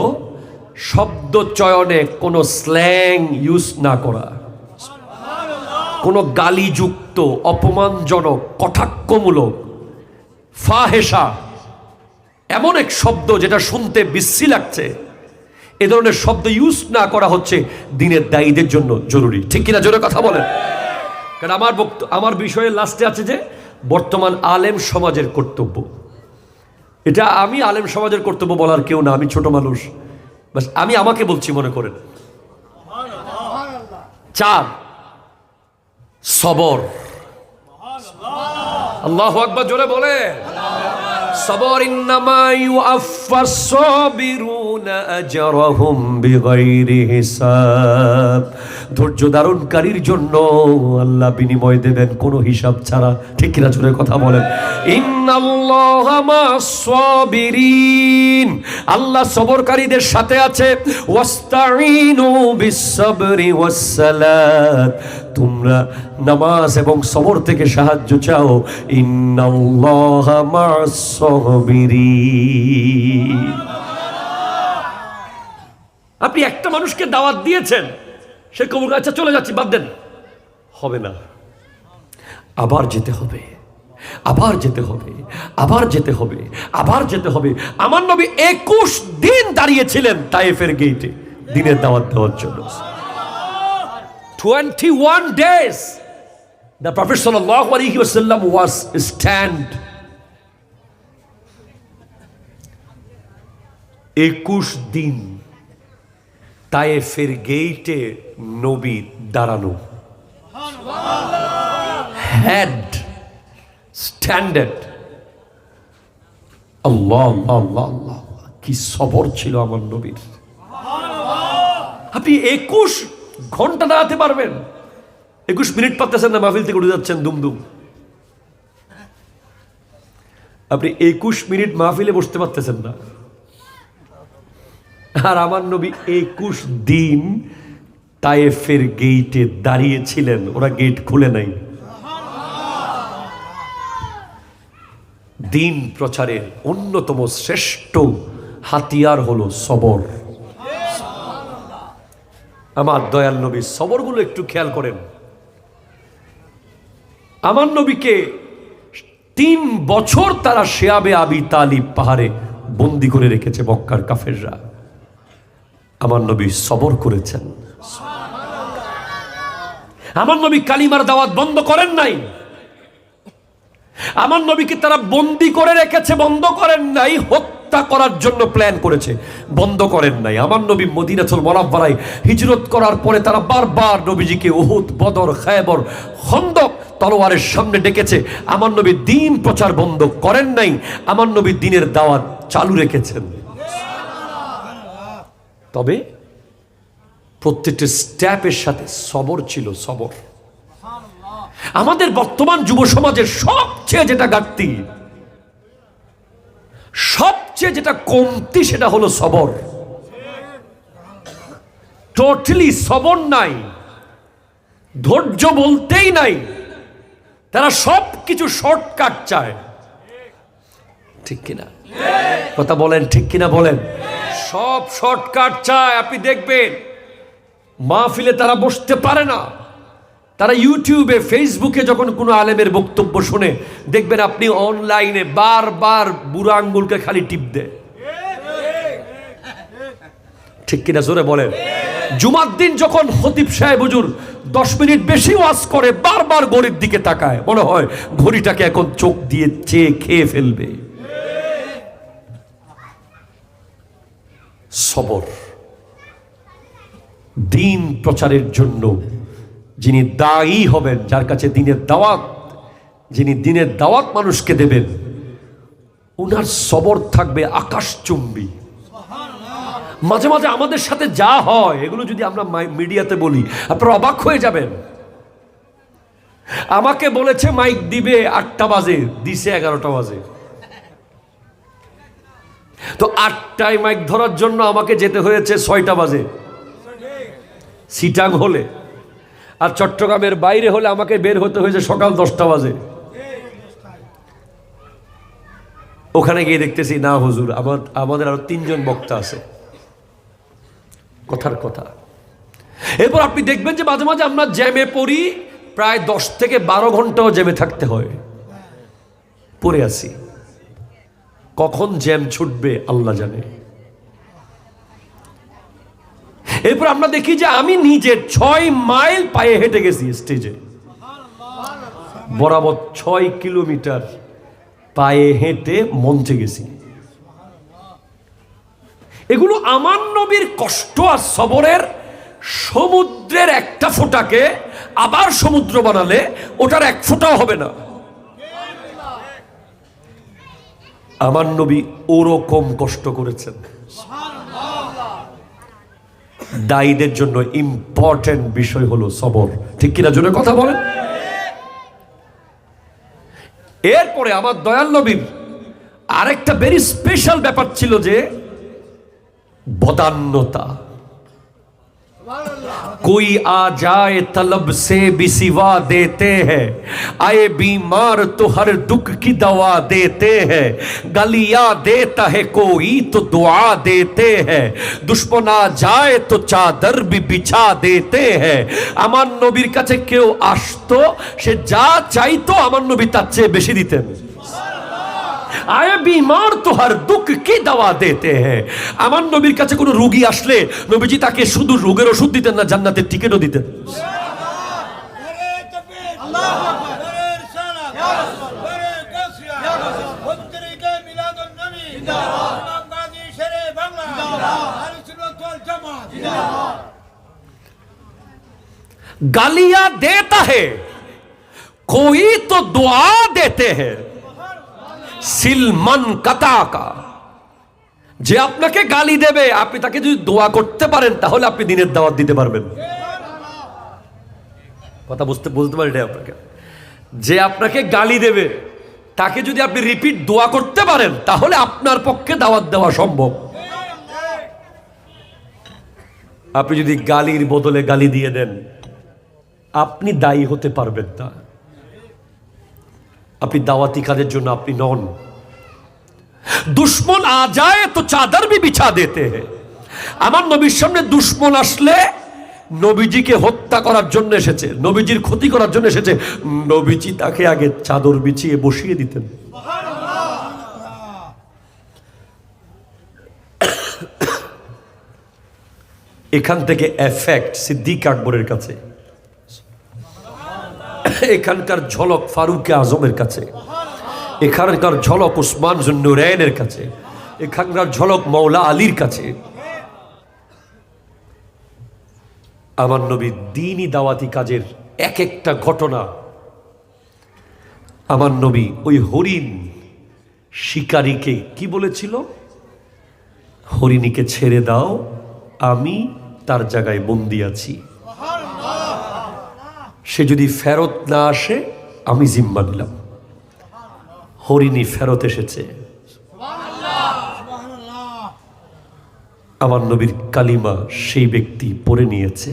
A: শব্দ চয়নে কোনো স্ল্যাং ইউজ না করা, কোনো গালিযুক্ত, অপমানজনক, কটাক্ষমূলক, ফাহেসা, এমন এক শব্দ যেটা শুনতে বিশ্রী লাগছে, এ ধরনের শব্দ ইউজ না করা হচ্ছে দ্বীনের দায়ীদের জন্য জরুরি, ঠিক কিনা? জোরে কথা বলেন। কারণ আমার বিষয়ে লাস্টে আছে যে বর্তমান আলেম সমাজের কর্তব্য। এটা আমি আলেম সমাজের কর্তব্য বলার কেউ না, আমি ছোট মানুষ, বাস আমি আমাকে বলছি মনে করেন। 4 সবর। আল্লাহু আকবার, জোরে বলে সবর। ইন্নামা ইউআফফাস সাবিরুনা আজরাহুম বিগাইরি হিসাব। ধৈর্য ধারণকারীর জন্য আল্লাহ বিনিময় দেবেন কোনো হিসাব ছাড়া, ঠিক কিনা? জোরে কথা বলেন। ইন্নাল্লাহা মাস সাবিরিন, আল্লাহ সবরকারীদের সাথে আছে। ওয়াস্তাঈনু বিস-সাবরি ওয়াস-সালাত, তোমরা নামাজ এবং সবর থেকে সাহায্য চাও। ইন্নাল্লাহা মা'আস-সাবিরিন। আপনি একটা মানুষকে দাওয়াত দিয়েছেন, সে কবুল, আচ্ছা চলে যাচ্ছি, বাদ দেন, হবে না, আবার যেতে হবে, আবার যেতে হবে, আবার যেতে হবে, আবার যেতে হবে। আমার নবী 21 দিন দাঁড়িয়েছিলেন তায়েফের গেটে দ্বীনের দাওয়াত দেওয়ার জন্য। 21 days the Prophet sallallahu alaihi wasallam was stand. 21 দিন তায়েফের গেটে নবী দাঁড়ানো, হেড স্ট্যান্ডার্ড। আল্লাহ আল্লাহ আল্লাহ, কি সবর ছিল আমার নবীর। আপনি 21 ঘন্টা দাঁড়াতে পারবেন? 21 মিনিট পাচ্ছেন না, মাহফিল থেকে উঠে যাচ্ছেন দুমদুম। আপনি 21 মিনিট মাহফিলে বসতে পারতেছেন না। আর আমার নবী 21 দিন তায়েফের গেটে দাঁড়িয়েছিলেন, ওরা গেট খুলে নাই। দিন প্রচারের অন্যতম শ্রেষ্ঠ হাতিয়ার হলো সবর। আমার দয়াল নবী সবরগুলো একটু খেয়াল করেন। আমার নবীকে 3 বছর তারা শিয়াবে আবি তালিব পাহাড়ে বন্দি করে রেখেছে মক্কার কাফেররা। আমার নবী সবর করেছেন। আমার নবী কালিমার দাওয়াত বন্ধ করেন নাই। আমার নবীকে তারা বন্দি করে রেখেছে, বন্ধ করেন নাই। হত্যা করার জন্য প্ল্যান করেছে, বন্ধ করেন নাই। আমার নবী মদিনাতুল মুনাওয়ারায় হিজরত করার পরে তারা বারবার নবীজিকে উহুদ, বদর, খায়বর, খন্দক তলোয়ারের সামনে ডেকেছে। আমার নবী দ্বীন প্রচার বন্ধ করেন নাই। আমার নবী দ্বীনের দাওয়াত চালু রেখেছেন। তবে প্রত্যেকটা স্টেপের সাথে সবর ছিল, সবর। আমাদের বর্তমান যুব সমাজের সবচেয়ে যেটা ঘাটতি, সবচেয়ে যেটা কমতি, সেটা হলো সবর। টোটালি সবর নাই, ধৈর্য বলতেই নাই। তারা সব কিছু শর্টকাট চায়, ঠিক কিনা? কথা বলেন, ঠিক কিনা বলেন? সব শর্টকাট চায়। আপনি দেখবেন মাহফিলে তারা বসতে পারে না। তারা ইউটিউবে, ফেসবুকে যখন কোনো আলেমের বক্তব্য শুনে, দেখবেন আপনি অনলাইনে বারবার বুড়া আঙ্গুলকে খালি টিপ দেয়, ঠিক কিনা? জোরে বলেন। জুমার দিন যখন খতিব সাহেব হুজুর 10 মিনিট বেশি ওয়াজ করে, বারবার ঘড়ির দিকে তাকায়, মনে হয় ঘড়িটাকে এখন চোখ দিয়ে চেয়ে খেয়ে ফেলবে। সবর। দ্বীন প্রচারের জন্য যিনি দায়ী হবেন, যার কাছে দ্বীনের দাওয়াত, যিনি দ্বীনের দাওয়াত মানুষকে দেবেন, উনার সবর থাকবে আকাশচুম্বী। মাঝে মাঝে আমাদের সাথে যা হয়, এগুলো যদি আমরা মিডিয়াতে বলি, আপনারা অবাক হয়ে যাবেন। আমাকে বলেছে মাইক দিবে 8টা বাজে, দিছে 11টা বাজে। তো 8টায় মাইক ধরার জন্য আমাকে যেতে হয়েছে 6টা বাজে সিটাং হলে, আর চট্টগ্রামের বাইরে হলে আমাকে বের হতে হয়েছে সকাল 10টা বাজে। ওখানে গিয়ে দেখতেছি না হুজুর, আমাদের আরো 3 জন বক্তা আছে। কথার কথা। এরপর আপনি দেখবেন যে মাঝে মাঝে আমরা জ্যামে পড়ি, প্রায় 10 থেকে 12 ঘন্টাও জ্যামে থাকতে হয়, পড়ে আছি। কখন জ্যাম ছুটবে আল্লাহ জানে। এরপর আমরা দেখি যে আমি নিজে 6 মাইল পায়ে হেঁটে গেছি স্টেজে, বরাবর 6 কিলোমিটার পায়ে হেঁটে মঞ্চে গেছি। এগুলো আমার নবীর কষ্ট আর সবরের। সমুদ্রের একটা ফোঁটাকে আবার সমুদ্র বানালে ওটার 1 ফোঁটাও হবে না। আমার নবী ওরকম কষ্ট করেছেন। দায়ীদের জন্য ইম্পর্টেন্ট বিষয় হলো সবর, ঠিক কিনা? জোরে কথা বলেন। এরপরে আমার দয়াল নবীর আরেকটা ভেরি স্পেশাল ব্যাপার ছিল যে বদান্যতা। कोई आ जाए तलब से भी सिवा देते हैं, आए बीमार तो हर दुख की दवा देते हैं, गलिया देता है कोई तो दुआ देते हैं, दुश्मन आ जाए तो चादर भी बिछा देते हैं। আমার নবীর কাছে কেউ আসতো, সে যা চাইতো আমার নবী তার চেয়ে বেশি দিতেন। আয়ে বিমার তো হর দুঃখ কি দাওয়া দিতে হ্যাঁ। আমার নবীর কাছে কোনো রোগী আসলে নবীজি তাকে শুধু রোগের ওষুধ দিতেন না, জান্নাতের টিকিটও দিতেন। गालियां देता है कोई तो दुआ देते हैं, সিলমান কাতাকা। যে আপনাকে গালি দেবে, আপনি তাকে যদি দোয়া করতে পারেন তাহলে আপনি দিনের দাওয়াত দিতে পারবেন। কথা বলতে পারি না আপনাকে। যে আপনাকে গালি দেবে তাকে যদি আপনি রিপিট দোয়া করতে পারেন তাহলে আপনার পক্ষে দাওয়াত দেওয়া সম্ভব। আপনি যদি গালির বদলে গালি দিয়ে দেন আপনি দায়ী হতে পারবেন না। আপনি দাওয়াতি কাজের জন্য আপনি নন। দুশ্মন আ যায় তো চাদর भी बिछा देते हैं। আমার নবীর সামনে দুশ্মন আসলে নবীজিকে হত্যা করার জন্য এসেছে, নবীজির ক্ষতি করার জন্য এসেছে, নবীজি তাকে আগে চাদর বিছিয়ে বসিয়ে দিতেন। এখান থেকে এফেক্ট সিদ্দিক আকবরের কাছে, এখানকার ঝলক ফারুক আজমের কাছে, এখানকার ঝলক উসমান জুন্নুরাইনের কাছে, এখানকার ঝলক মৌলা আলীর কাছে। আমার নবী দ্বীনি দাওয়াতি কাজের এক একটা ঘটনা, আমার নবী ওই হরিণ শিকারীকে কি বলেছিল? হরিণীকে ছেড়ে দাও, আমি তার জায়গায় বন্দি আছি, সে যদি ফেরত না আসে আমি জিম্মা নিলাম। হরিণী ফেরত এসেছে, আমার নবীর কালিমা সেই ব্যক্তি পড়ে নিয়েছে।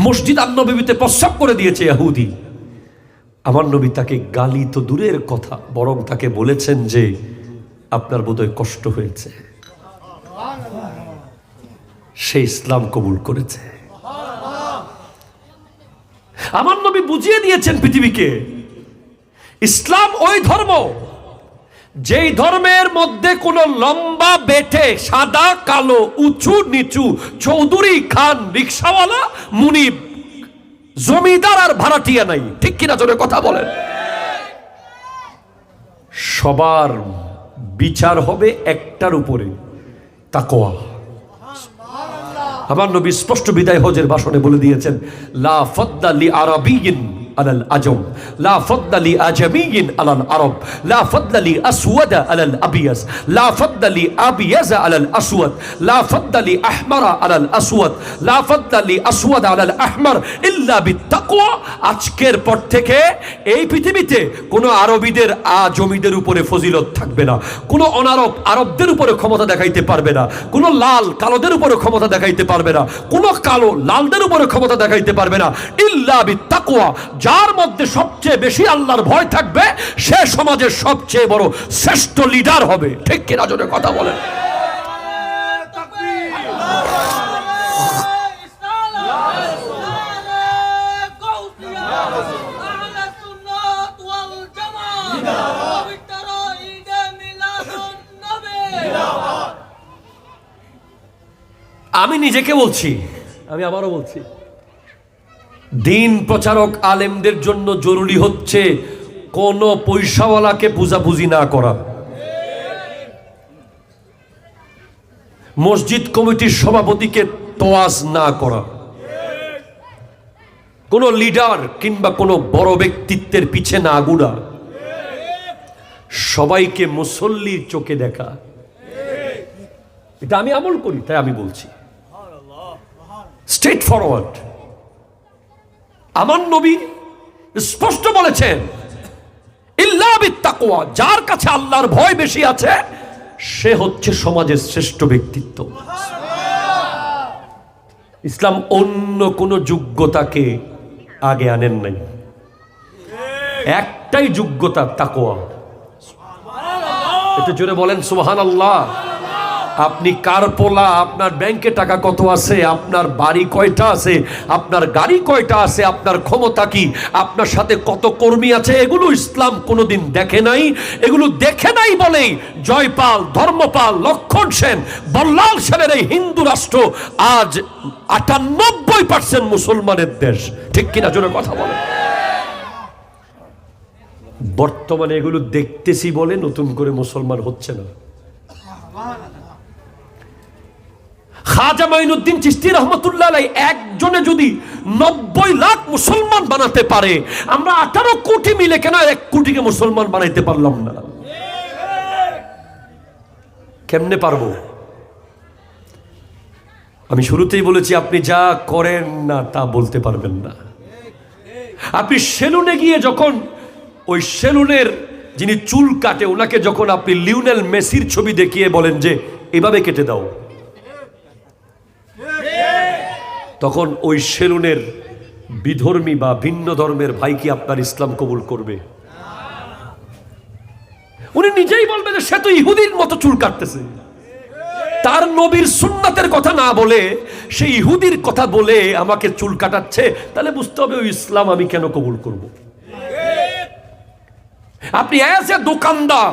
A: মসজিদ আন-নববীতে প্রস্রাব করে দিয়েছে ইহুদি। আমার নবী তাকে গালি তো দূরের কথা, বরং তাকে বলেছেন যে আপনার বোধহয় কষ্ট হয়েছে। সে ইসলাম কবুল করেছে। আমার নবী বুঝিয়ে দিয়েছেন পৃথিবীকে, ইসলাম ওই ধর্ম যেই ধর্মের মধ্যে কোনো লম্বা বেটে, সাদা কালো, উঁচু নিচু, চৌধুরী খান, রিক্সাওয়ালা, মুনিব, জমিদার আর ভাড়াটিয়া নাই। ঠিক কিনা জোরে কথা বলেন। সবার বিচার হবে একটার উপরে, তাকওয়া। আমার নবী স্পষ্ট বিদায় হজের ভাষণে বলে দিয়েছেন, লা ফাদ্দা লি আরাবিয়িন আলাল আজম, লা ফাদ্দা লি আজমিয়িন আলাল আরব, লা ফাদ্দা লি আসওয়াদা আলাল আবিয়াস, লা ফাদ্দা লি আবিয়াজা আলাল আসওয়াদ, লা ফাদ্দা লি আহমারা আলাল আসওয়াদ, লা ফাদ্দা লি আসওয়াদ আলাল আহমার ইল্লা বিত্তাকওয়া। আজকের পর থেকে এই পৃথিবীতে কোনো আরবীদের আজমিদের উপরে ফজিলত থাকবে না, কোনো অনারব আরবদের উপরে ক্ষমতা দেখাইতে পারবে না, কোনো লাল কালোদের উপরে ক্ষমতা দেখাইতে পারবে না, কোনো কালো লালদের উপরে ক্ষমতা দেখাইতে পারবে না, ইল্লা বিত্তাকওয়া। যার মধ্যে সবচেয়ে বেশি আল্লাহর ভয় থাকবে সে সমাজের সবচেয়ে বড় শ্রেষ্ঠ লিডার হবে। ঠিক কিনা জোরে কথা বলেন। আমি নিজেকে বলছি, আমি আবারও বলছি, দিন প্রচারক আলেমদের জন্য জরুরি হচ্ছে কোন পয়সাওয়ালাকে বুঝাবুঝি না করা, মসজিদ কমিটির সভাপতিকে তোয়াজ না করা, কোন লিডার কিংবা কোন বড় ব্যক্তিত্বের পিছে না ঘুরা, সবাইকে মুসল্লির চোখে দেখা। এটা আমি আমল করি, তাই আমি বলছি স্ট্রেট ফরওয়ার্ড। আমার নবী স্পষ্ট বলেছেন, ইল্লা বিত্তাকওয়া, যার কাছে আল্লাহর ভয় বেশি আছে সে হচ্ছে সমাজের শ্রেষ্ঠ ব্যক্তিত্ব। ইসলাম অন্য কোন যোগ্যতাকে আগে আনেন নাই, একটাই যোগ্যতা, তাকওয়া। একটু জোরে বলেন সুবহানাল্লাহ। আপনি কার পোলা, আপনার ব্যাংকে টাকা কত আছে, আপনার বাড়ি কয়টা আছে, আপনার গাড়ি কয়টা আছে, আপনার ক্ষমতা কি, আপনার সাথে কত কর্মী আছে, এগুলো ইসলাম কোনোদিন দেখে নাই। এগুলো দেখে নাই বলেই জয়পাল, ধর্মপাল, লক্ষণ সেন, বল্লাল সেনের এই হিন্দু রাষ্ট্র আজ ৯৮% মুসলমানের দেশ। ঠিক কিনা জোরে কথা বলে। বর্তমানে এগুলো দেখতেছি বলে নতুন করে মুসলমান হচ্ছে না। খাজা মাইনুদ্দিন চিশতি রহমতুল্লাহ আলাইহি একজনে যদি ৯০ লাখ মুসলমান বানাতে পারে, আমরা ১৮ কোটি মিলে কেন ১ কোটিকে মুসলমান বানাইতে পারলাম না? কেমনে পারবো? আমি শুরুতেই বলেছি, আপনি যা করেন না তা বলতে পারবেন না। আপনি সেলুনে গিয়ে যখন ওই সেলুনের যিনি চুল কাটে ওনাকে যখন আপনি লিওনেল মেসির ছবি দেখিয়ে বলেন যে এভাবে কেটে দাও, তখন ওই সেলুনের বিধর্মী বা ভিন্ন ধর্মের ভাই কি আপনার ইসলাম কবুল করবে? উনি নিজেই বলবে যে সে তো ইহুদির মতো চুল কাটতেছে। তার নবীর সুন্নাতের কথা না বলে সে ইহুদির কথা বলে আমাকে চুল কাটাচ্ছে, তাহলে বুঝতে হবে ওই ইসলাম আমি কেন কবুল করব? আপনি এজ এ দোকানদার,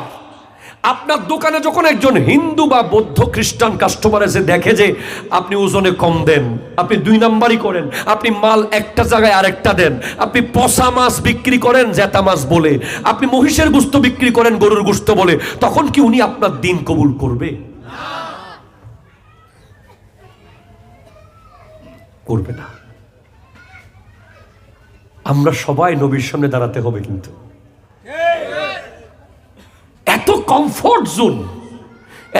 A: আপনার দোকানে যখন একজন হিন্দু বা বৌদ্ধ খ্রিস্টান কাস্টমার এসে দেখে যে আপনি ওজনে কম দেন, আপনি ২ নাম্বারই করেন, আপনি মাল একটা জায়গায় আরেকটা দেন, আপনি পচা মাছ বিক্রি করেন জেতা মাছ বলে, আপনি মহিষের গোশত বিক্রি করেন গরুর গোশত বলে, তখন কি উনি আপনার দিন কবুল করবে? করবে না। আমরা সবাই নবীর সামনে দাঁড়াতে হবে। কিন্তু এত কমফোর্ট জোন,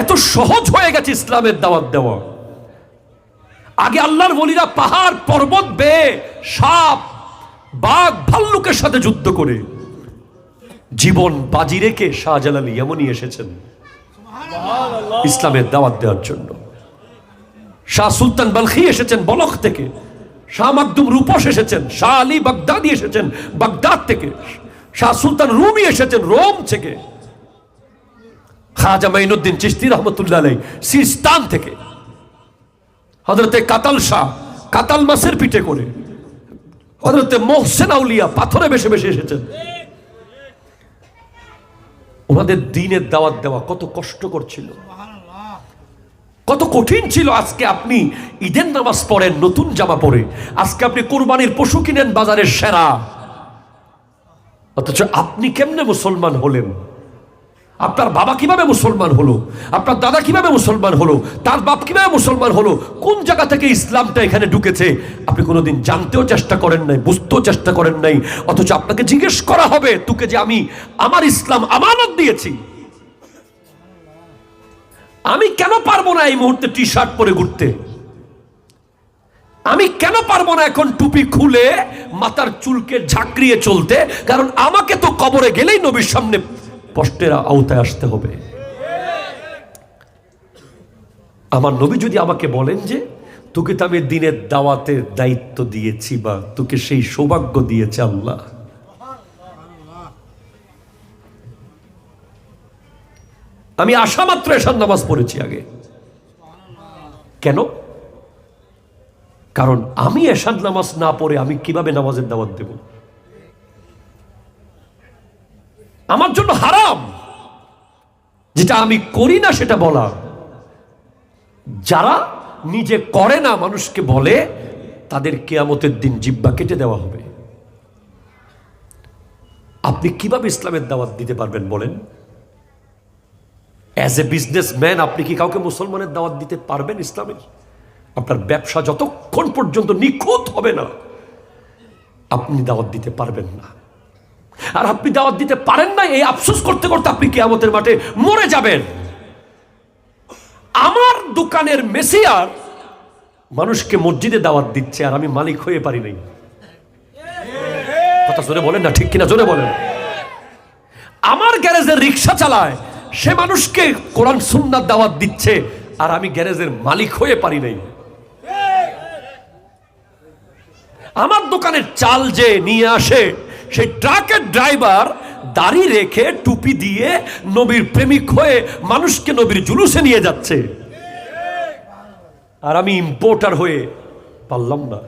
A: এত সহজ হয়ে গেছে ইসলামের দাওয়াত দেওয়া। আগে আল্লাহর ওলিরা পাহাড় পর্বত বেয়ে সাপ বাঘ ভাল্লুকের সাথে যুদ্ধ করে জীবন বাজি রেখে শাহজালাল এমনই এসেছেন ইসলামের দাওয়াত দেওয়ার জন্য। শাহ সুলতান বালখি এসেছেন বলখ থেকে, শাহ মাকদুম রূপস এসেছেন, শাহ আলী বাগদাদি এসেছেন বাগদাদ থেকে, শাহ সুলতান রুমি এসেছেন রোম থেকে, খাজা মাইনুদ্দিন চিশতি রহমতুল্লাহ আলাইহি সিস্তান থেকে, হযরতে কাতাল শাহ কাতাল মাছের পিঠে করে, হযরতে মোহসেন আউলিয়া পাথরে বেশে বেশে এসেছেন। ওনাদের দ্বীনের দাওয়াত দেওয়া কত কষ্টকর ছিল, কত কঠিন ছিল। আজকে আপনি ঈদের নামাজ পড়েন নতুন জামা পরে, আজকে আপনি কোরবানির পশু কিনেন বাজারের সেরা, অথচ আপনি কেমনে মুসলমান হলেন? আপনার বাবা কিভাবে মুসলমান হলো, আপনার দাদা কিভাবে মুসলমান হলো, তার বাপ কিভাবে মুসলমান হলো, কোন জায়গা থেকে ইসলামটা এখানে ঢুকেছে আপনি কোনোদিন জানতেও চেষ্টা করেন নাই, বুঝতেও চেষ্টা করেন নাই। অথচ আপনাকে জিজ্ঞেস করা হবে তোকে যে আমি আমার ইসলাম আমানত দিয়েছি, আমি কেন পারবো না এই মুহূর্তে টি শার্ট পরে ঘুরতে? আমি কেন পারবো না এখন টুপি খুলে মাথার চুলকে ঝাঁকড়িয়ে চলতে? কারণ আমাকে তো কবরে গেলেই নবীর সামনে কষ্টের আওতায় আসতে হবে। আমার নবী যদি আমাকে বলেন যে তোকে তো আমি দিনের দাওয়াতের দায়িত্ব দিয়েছি বা তোকে সেই সৌভাগ্য দিয়েছে আল্লাহ, আমি আশা মাত্র এশার নামাজ পড়েছি আগে। কেন? কারণ আমি এশার নামাজ না পড়ে আমি কিভাবে নামাজের দাওয়াত দেব? আমার জন্য হারাম যেটা আমি করি না সেটা বলা। যারা নিজে করে না মানুষকে বলে, তাদের কিয়ামতের দিন জিহ্বা কেটে দেওয়া হবে। আপনি কিভাবে ইসলামের দাওয়াত দিতে পারবেন বলেন? অ্যাজ এ বিজনেসম্যান আপনি কি কাউকে মুসলমানের দাওয়াত দিতে পারবেন ইসলামের? আপনার ব্যবসা যতক্ষণ পর্যন্ত নিখুঁত হবে না আপনি দাওয়াত দিতে পারবেন না। আর আপনি দাওয়াত দিতে পারেন না এই আফসোস করতে করতে আপনি কিয়ামতের মাঠে মরে যাবেন। আমার দোকানের মেসিয়ার মানুষকে মসজিদে দাওয়াত দিচ্ছে আর আমি মালিক হয়ে পারি নাই। কথা জোরে বলেন না, ঠিক কিনা জোরে বলেন। আমার গ্যারেজের রিক্সা চালায়, সে মানুষকে কোরআন সুন্নাত দাওয়াত দিচ্ছে, আর আমি গ্যারেজের মালিক হয়ে পারি নাই। আমার দোকানের চাল যে নিয়ে আসে, সেই ট্রাকের ড্রাইভার দাড়ি রেখে টুপি দিয়ে নবীর প্রেমিক হয়ে মানুষকে নবীর জুলুসে নিয়ে যাচ্ছে, আর আমি ইম্পোর্টার হয়ে পারলাম না।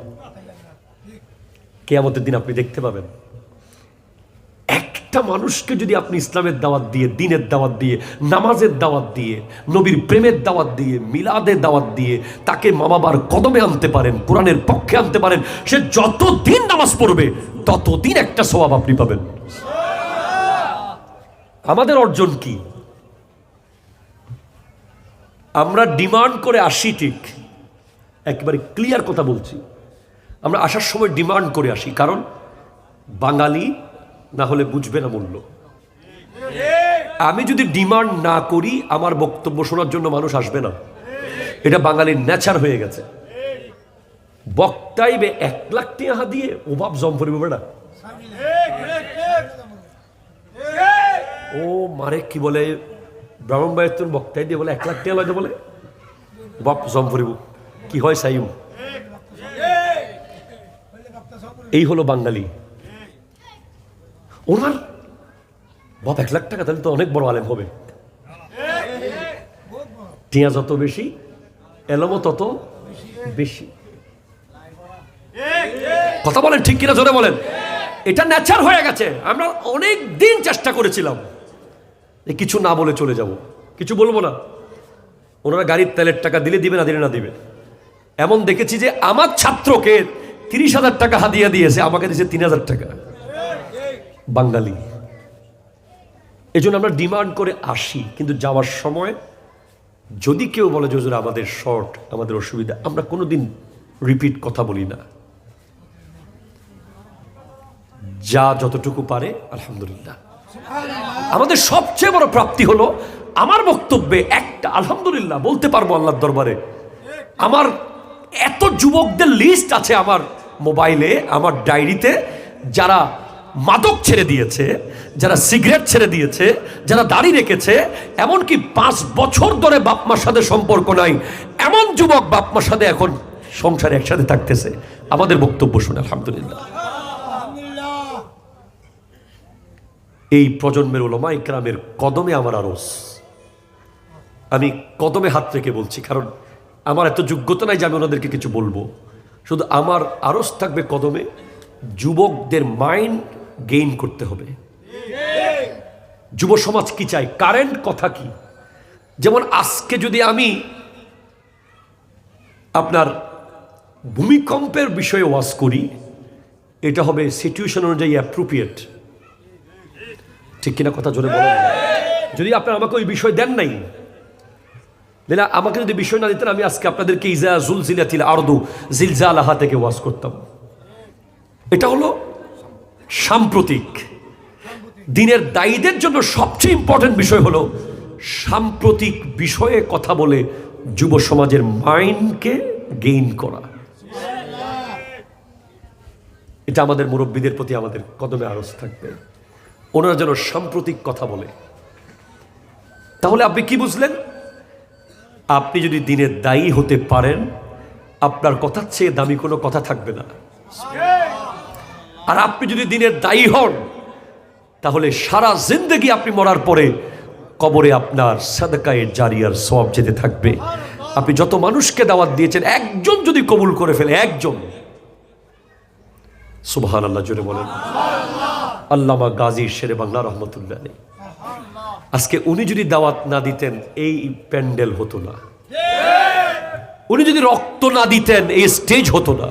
A: কিয়ামতের দিন আপনি দেখতে পাবেন, একটা মানুষকে যদি আপনি ইসলামের দাওয়াত দিয়ে, দিনের দাওয়াত দিয়ে, নামাজের দাওয়াত দিয়ে, নবীর প্রেমের দাওয়াত দিয়ে, মিলাদের দাওয়াত দিয়ে তাকে মা বাবার কদমে আনতে পারেন, কোরআনের পক্ষে আনতে পারেন, সে যতদিন নামাজ পড়বে ততদিন একটা সওয়াব আপনি পাবেন। আমাদের অর্জন কি? আমরা ডিমান্ড করে আসি, ঠিক, একেবারে ক্লিয়ার কথা বলছি, আমরা আসার সময় ডিমান্ড করে আসি, কারণ বাঙালি না হলে বুঝবে না মূল্য। আমি যদি ডিমান্ড না করি, আমার বক্তব্য শোনার জন্য মানুষ আসবে না, এটা বাঙালির নেচার হয়ে গেছে। বক্তাইবে 1 লাখ টাকা দিয়ে অভাব জম পড়বে না, ও মারে কি বলে ব্রাহ্মণবাড়ির তোর বক্তাই দিয়ে বলে 1 লাখ টাকা লয়, বলে বাপ জম পড়িব, কি হয় সাইম। এই হলো বাঙালি। ওনার বাপ 1 লাখ টাকা, তাহলে তো অনেক বড় আলেম হবে। টিয়া যত বেশি, এলমও তত বেশি। কথা বলেন ঠিক কিনা, জোরে বলেন। এটা নেচার হয়ে গেছে। আমরা অনেক দিন চেষ্টা করেছিলাম কিছু না বলে চলে যাব, কিছু বলবো না। ওনারা গাড়ির তেলের টাকা দিলে দিবে, না দিলে না দিবে। এমন দেখেছি যে আমার ছাত্রকে 30,000 টাকা হাদিয়া দিয়েছে, আমাকে দিয়েছে 3,000 টাকা। বাঙালি। এই জন্য আমরা ডিমান্ড করে আসি, কিন্তু যাওয়ার সময় যদি কেউ বলে যে হুজুর আমাদের শর্ট, আমাদের অসুবিধা, আমরা কোনোদিন রিপিট কথা বলি না। যা যতটুকু পারে আলহামদুলিল্লাহ। আমাদের সবচেয়ে বড় প্রাপ্তি হলো আমার বক্তব্যে একটা আলহামদুলিল্লাহ বলতে পারবো আল্লাহর দরবারে। আমার এত যুবকদের লিস্ট আছে আমার মোবাইলে, আমার ডায়েরিতে, যারা মাদক ছেড়ে দিয়েছে, যারা সিগারেট ছেড়ে দিয়েছে, যারা দাড়ি রেখেছে, এমনকি 5 বছর ধরে বাপ মার সাথে সম্পর্ক নাই এমন যুবক বাপ মার সাথে এখন সংসারে একসাথে থাকতেছে আমাদের বক্তব্য শুনে আলহামদুলিল্লাহ। এই প্রজন্মের উলামা ইকরামের কদমে আমার আরজ, আমি কদমে হাত রেখে বলছি, কারণ আমার এত যোগ্যতা নাই যে আমি ওনাদেরকে কিছু বলবো। শুধু আমার আরজ থাকবে কদমে। যুবকদের মাইন্ড গেইন করতে হবে। যুব সমাজ কি চায়, কারেন্ট কথা কি। যেমন আজকে যদি আমি আপনার ভূমিকম্পের বিষয়ে ওয়াজ করি, এটা হবে সিচুয়েশন অনুযায়ী অ্যাপ্রোপ্রিয়েট, ঠিক কিনা কথা জোরে বলেন। যদি আপনারা আমাকে ওই বিষয় দেন নাই, আমাকে যদি বিষয় না দিতেন, আমি আজকে আপনাদেরকে ইজা জুলজিলাতিল আরদু জিলজালাহা থেকে ওয়াজ করতাম। এটা হলো সাম্প্রতিক। দিনের দায়ীদের জন্য সবচেয়ে ইম্পর্টেন্ট বিষয় হলো সাম্প্রতিক বিষয়ে কথা বলে যুব সমাজের মাইন্ডকে গেইন করা। এটা আমাদের মুরব্বীদের প্রতি আমাদের কদমে আরজ থাকবে, ওনারা যেন সাম্প্রতিক কথা বলে। তাহলে আপনি কি বুঝলেন? আপনি যদি দিনের দায়ী হতে পারেন, আপনার কথার চেয়ে দামি কোনো কথা থাকবে না। আর আপনি যদি দিনের দায়ী হন, তাহলে সারা জিন্দেগি আপনি মরার পরে কবরে আপনার সাদকায়ে জারিয়ার সওয়াব যেতে থাকবে। আপনি যত মানুষকে দাওয়াত দিয়েছেন, একজন যদি কবুল করে ফেলে, একজন, সুবহানাল্লাহ জোরে বলেন। আল্লামা গাজী শেরে বাংলা রহমতুল্লাহ আলাইহি, আজকে উনি যদি দাওয়াত না দিতেন এই প্যান্ডেল হতো না। উনি যদি রক্ত না দিতেন এই স্টেজ হতো না।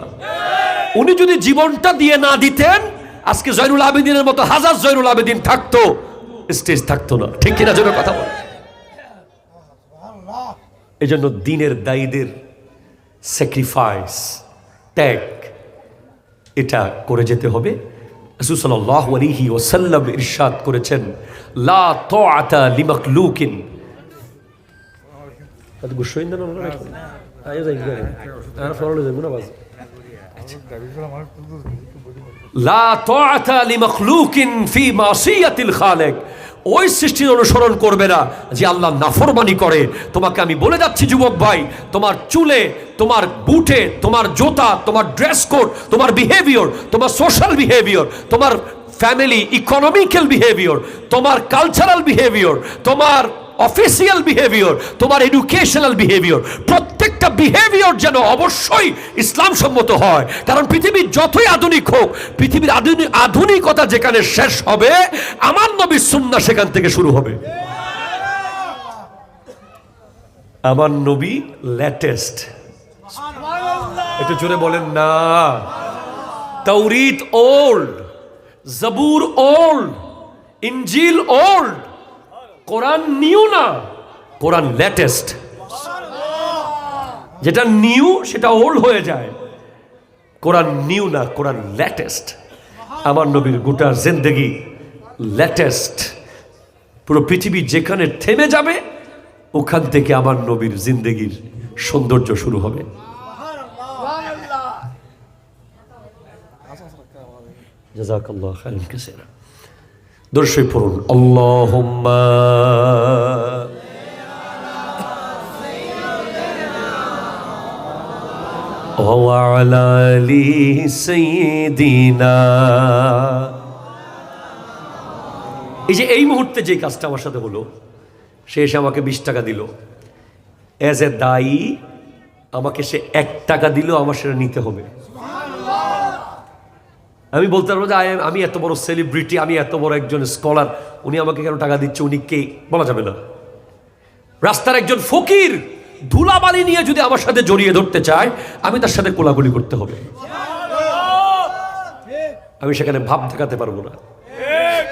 A: উনি যদি জীবনটা দিয়ে না দিতেন, আজকে জয়নুল আবেদিনের মতো হাজার জয়নুল আবেদিন থাকতো, স্টেজ থাকতো না, ঠিক কিনা জন্য কথা বল। এই জন্য দিনের দায়ীদের স্যাক্রিফাইস, ত্যাগ, এটা করে যেতে হবে। রাসূল সাল্লাল্লাহু আলাইহি ওয়াসাল্লাম ইরশাদ করেছেন, লা তাআতা লিমাখলুকিন, আজ গুশোইন না না আয় যাই গরে আর ফরলে যাবো না বাস। লা তাআতা লিমাখলুকিন ফি মাসিয়াতিল খালিক, ওই সৃষ্টির অনুসরণ করবে না যে আল্লাহ নাফরমানি করে। তোমাকে আমি বলে যাচ্ছি যুবক ভাই, তোমার চুলে, তোমার বুটে, তোমার জুতা, তোমার ড্রেস কোড, তোমার বিহেভিয়র, তোমার সোশ্যাল বিহেভিয়র, তোমার ফ্যামিলি ইকোনমিক্যাল বিহেভিয়র, তোমার কালচারাল বিহেভিয়র, তোমার অফিসিয়াল বিহেভিয়র, তোমার এডুকেশনাল বিহেভিয়র, প্রত্যেকটা বিহেভিয়র যেন অবশ্যই ইসলাম সম্মত হয়। কারণ পৃথিবী যতই আধুনিক হোক, পৃথিবীর আধুনিকতা যেখানে শেষ হবে, আমার নবীর সুন্নাহ সেখান থেকে শুরু হবে। আমার নবী লেটেস্ট। একটু জোরে বলেন না। তাওরীত ওল্ড, জাবুর ওল্ড, ইনজিল ওল্ড, কোরআন নিউ না, কোরআন লেটেস্ট। যেটা নিউ সেটা ওল্ড হয়ে যায়, কোরআন নিউ না, কোরআন লেটেস্ট। আমার নবীর গোটা জিন্দেগি লেটেস্ট। পুরো পৃথিবী যেখানে থেমে যাবে, ওখান থেকে আমার নবীর জিন্দেগির সৌন্দর্য শুরু হবে। জাযাকাল্লাহু খাইরান কাসীরা। দর্শক পড়ুন, আল্লাহুম্মা ওয়া আলা আলি সাইয়্যিদিনা। এই যে এই মুহূর্তে যে কাজটা আমার সাথে হলো, সে এসে আমাকে 20 টাকা দিল। এজ এ দায়ী আমাকে সে 1 টাকা দিল, আমার সেটা নিতে হবে। আমি বলতে পারবো যে আমি এত বড় সেলিব্রিটি, আমি এত বড় একজন স্কলার, উনি আমাকে কেন টাকা দিচ্ছে, উনি কে, বলা যাবে না। রাস্তার একজন ফকির ধুলাবালি নিয়ে যদি আমার সাথে জড়িয়ে ধরতে চায়, আমি তার সাথে কোলাকুলি করতে হবে। আমি সেখানে ভাব দেখাতে পারবো না।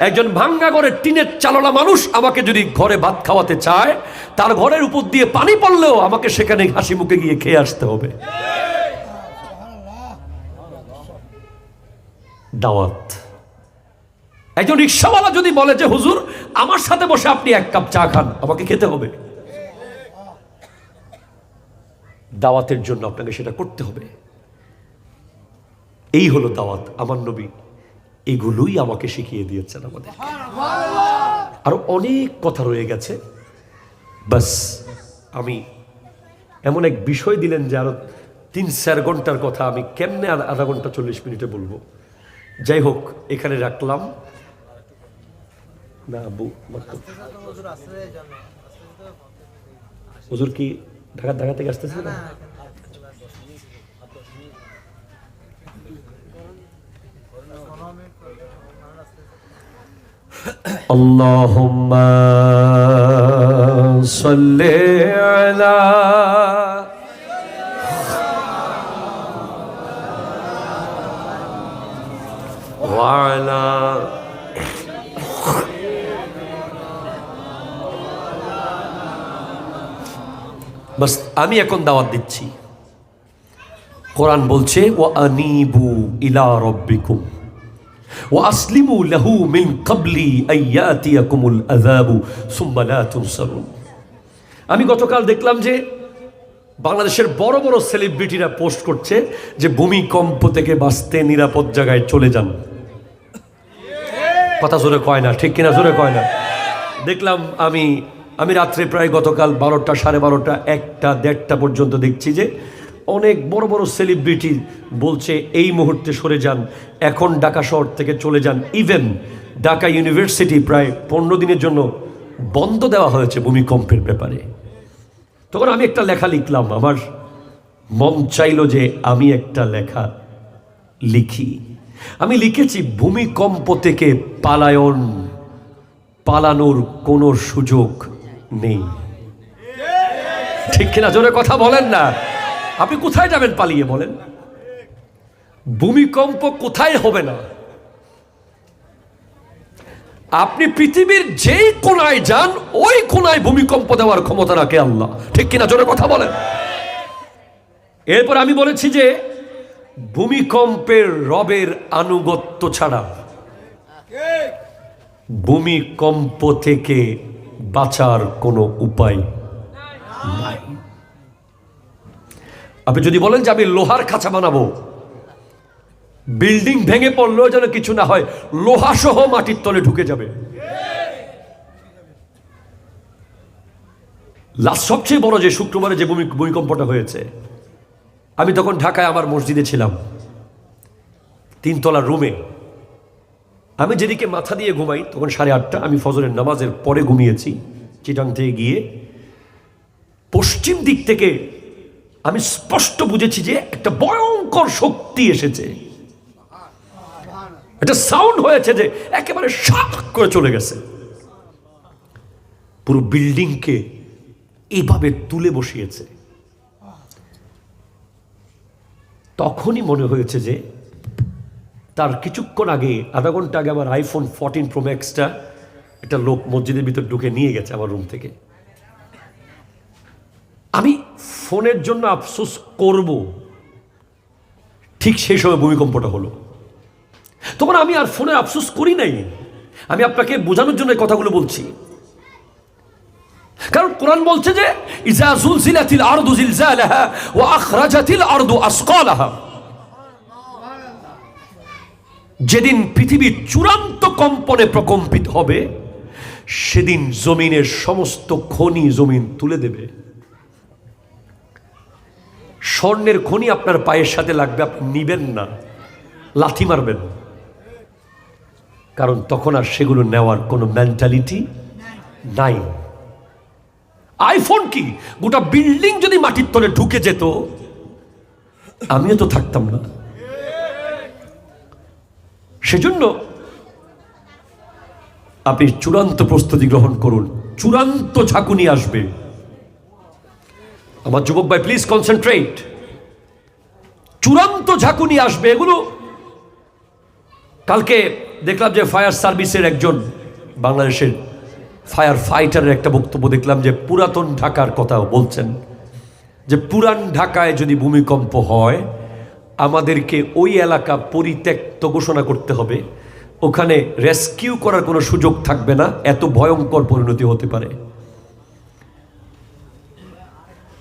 A: একজন ভাঙ্গা ঘরে টিনের চালনা মানুষ আমাকে যদি ঘরে ভাত খাওয়াতে চায়, তার ঘরের উপর দিয়ে পানি পড়লেও আমাকে সেখানে হাসি মুখে গিয়ে খেয়ে আসতে হবে। দাওয়াত। একজন রিকশাওয়ালা যদি বলে যে হুজুর আমার সাথে বসে আপনি 1 কাপ চা খান, আমাকে খেতে হবে। দাওয়াতের জন্য আপনাকে সেটা করতে হবে। এই হলো দাওয়াত। আমার নবী এগুলোই আমাকে শিখিয়ে দিয়েছেন আমাদের। আরো অনেক কথা রয়ে গেছে, বাস আমি এমন এক বিষয় দিলেন যে আরো 3-4 ঘন্টার কথা আমি কেমনে আধা ঘন্টা 40 মিনিটে বলবো। যাই হোক, এখানে রাখলাম না। হুজুর কি ঢাকা থেকে আসতেছে না? আল্লাহুম্মা সাল্লি আলা ওয়া আলা বাস আমি এখন দাওয়াত দিচ্ছি। কোরআন বলছে ওয়া আনিবু ইলা রাব্বিকুম ওয়া আসলিমু লাহু মিন ক্বাবলি আইয়াতিয়াকুমুল আযাবু সুম্মা লা তুনসারুন। আমি গতকাল দেখলাম যে বাংলাদেশের বড় বড় সেলিব্রিটিরা পোস্ট করছে যে ভূমিকম্প থেকে বাঁচতে নিরাপদ জায়গায় চলে যান। কথা জোরে কয় না, ঠিক কিনা? জোরে কয় না। দেখলাম আমি রাত্রে প্রায় গতকাল 12টা, 12:30, 1টা, 1:30 পর্যন্ত দেখছি যে অনেক বড় বড় সেলিব্রিটি বলছে এই মুহূর্তে সরে যান, এখন ঢাকা শহর থেকে চলে যান। ইভেন ঢাকা ইউনিভার্সিটি প্রায় 15 দিনের জন্য বন্ধ দেওয়া হয়েছে ভূমিকম্পের ব্যাপারে। তখন আমি একটা লেখা লিখলাম, আমার মন চাইল যে আমি একটা লেখা লিখি। আমি লিখেছি ভূমিকম্প থেকে পালানোর কোনো সুযোগ নেই। ঠিক কিনা? জোরে কথা বলেন না। আপনি কোথায় যাবেন পালিয়ে, বলেন? ভূমিকম্প কোথায় হবে না। আপনি পৃথিবীর যেই কোনায় যান, ওই কোনায় ভূমিকম্প দেওয়ার ক্ষমতা রাখে আল্লাহ। ঠিক কিনা? জোরে কথা বলেন। এরপর আমি বলেছি যে ভূমিকম্পের রবের আনুগত্য ছাড়া ভূমিকম্প থেকে বাঁচার কোনো উপায় নাই। আপনি যদি বলেন যে আমি লোহার খাঁচা বানাবো, বিল্ডিং ভেঙে পড়লেও যেন কিছু না হয়, লোহা সহ মাটির তলে ঢুকে যাবে। সবচেয়ে বড় যে শুক্রবারে যে ভূমিকম্পটা হয়েছে, আমি তখন ঢাকায় আমার মসজিদে ছিলাম, 3 তলার রুমে। আমি যেদিকে মাথা দিয়ে ঘুমাই তখন 8:30, আমি ফজরের নামাজের পরে ঘুমিয়েছি চিটাং থেকে গিয়ে। পশ্চিম দিক থেকে আমি স্পষ্ট বুঝেছি যে একটা ভয়ঙ্কর শক্তি এসেছে, একটা সাউন্ড হয়েছে যে একেবারে শাক করে চলে গেছে, পুরো বিল্ডিংকে এইভাবে তুলে বসিয়েছে। তখনই মনে হয়েছে যে তার কিছুক্ষণ আগে, আধা ঘন্টা আগে আমার আইফোন 14 Pro Maxটা একটা লোক মসজিদের ভিতর ঢুকে নিয়ে গেছে আমার রুম থেকে। আমি ফোনের জন্য আফসোস করব, ঠিক সেই সময় ভূমিকম্পটা হলো। তখন আমি আর ফোনে আফসোস করি নাই, আমি আপনাকে বোঝানোর জন্য কথাগুলো বলছি। কারণ কোরআন বলছে যে ইজা যুলজিলাতিল আরদু জিলজালাহা ওয়া আখরাজাতিল আরদু আসকালাহা, যেদিন পৃথিবী চূড়ান্ত কম্পনে প্রকম্পিত হবে সেদিন জমিনের সমস্ত খনি জমিন তুলে দেবে। স্বর্ণের খনি আপনার পায়ের সাথে লাগবে, আপনি নিবেন না, লাথি মারবেন, কারণ তখন আর সেগুলো নেওয়ার কোনো মেন্টালিটি নাই। আইফোন কি, গোটা বিল্ডিং যদি মাটির তলে ঢুকে যেত আমিও তো থাকতাম না। সেজন্য আপনি চূড়ান্ত প্রস্তুতি গ্রহণ করুন, চূড়ান্ত ঝাঁকুনি আসবে। আমার যুবক ভাই প্লিজ কনসেন্ট্রেট, চূড়ান্ত ঝাঁকুনি আসবে। এগুলো কালকে দেখলাম যে ফায়ার সার্ভিসের একজন বাংলাদেশের ফায়ার ফাইটারের একটা বক্তব্য দেখলাম, যে পুরাতন ঢাকার কথা বলছেন, যে পুরান ঢাকায় যদি ভূমিকম্প হয় আমাদেরকে ওই এলাকা পরিত্যক্ত ঘোষণা করতে হবে, ওখানে রেস্কিউ করার কোনো সুযোগ থাকবে না, এত ভয়ঙ্কর পরিণতি হতে পারে।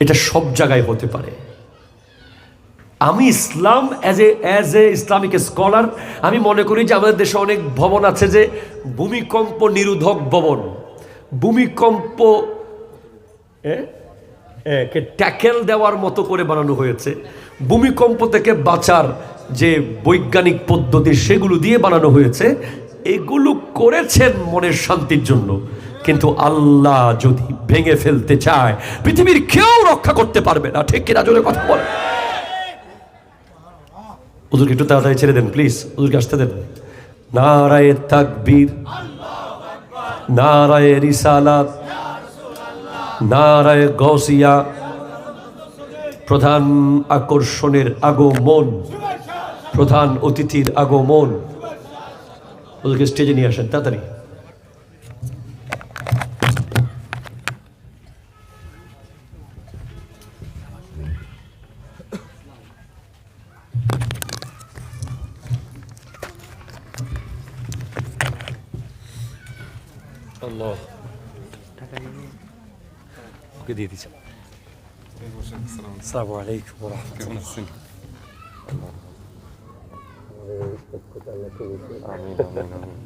A: এটা সব জায়গায় হতে পারে। আমি ইসলাম অ্যাজ এ ইসলামিক স্কলার আমি মনে করি যে আমাদের দেশে অনেক ভবন আছে যে ভূমিকম্প নিরোধক ভবন, ভূমিকম্প কে ট্যাকেল দেওয়ার মতো করে বানানো হয়েছে, ভূমিকম্প থেকে বাঁচার যে বৈজ্ঞানিক পদ্ধতি সেগুলো দিয়ে বানানো হয়েছে। এগুলো করেছেন মনের শান্তির জন্য, কিন্তু আল্লাহ যদি ভেঙে ফেলতে চায় পৃথিবীর কেউ রক্ষা করতে পারবে না। ঠিক কিনা জোরে কথা বলেন। হুজুরকে একটু তাড়াতাড়ি ছেড়ে দেন প্লিজ, হুজুরকে আসতে দেন। নারায়ে তাকবীর, নারায়ে রিসালাত, নারায়ে গৌসিয়া। প্রধান আকর্ষণের আগমন, প্রধান অতিথির আগমন। হুজুরকে স্টেজে নিয়ে আসেন তাড়াতাড়ি। আল্লাহ ওকে দিয়ে দিচ্ছি। আসসালামু আলাইকুম ওয়া রাহমাতুল্লাহ। আমিন আমিন আমিন।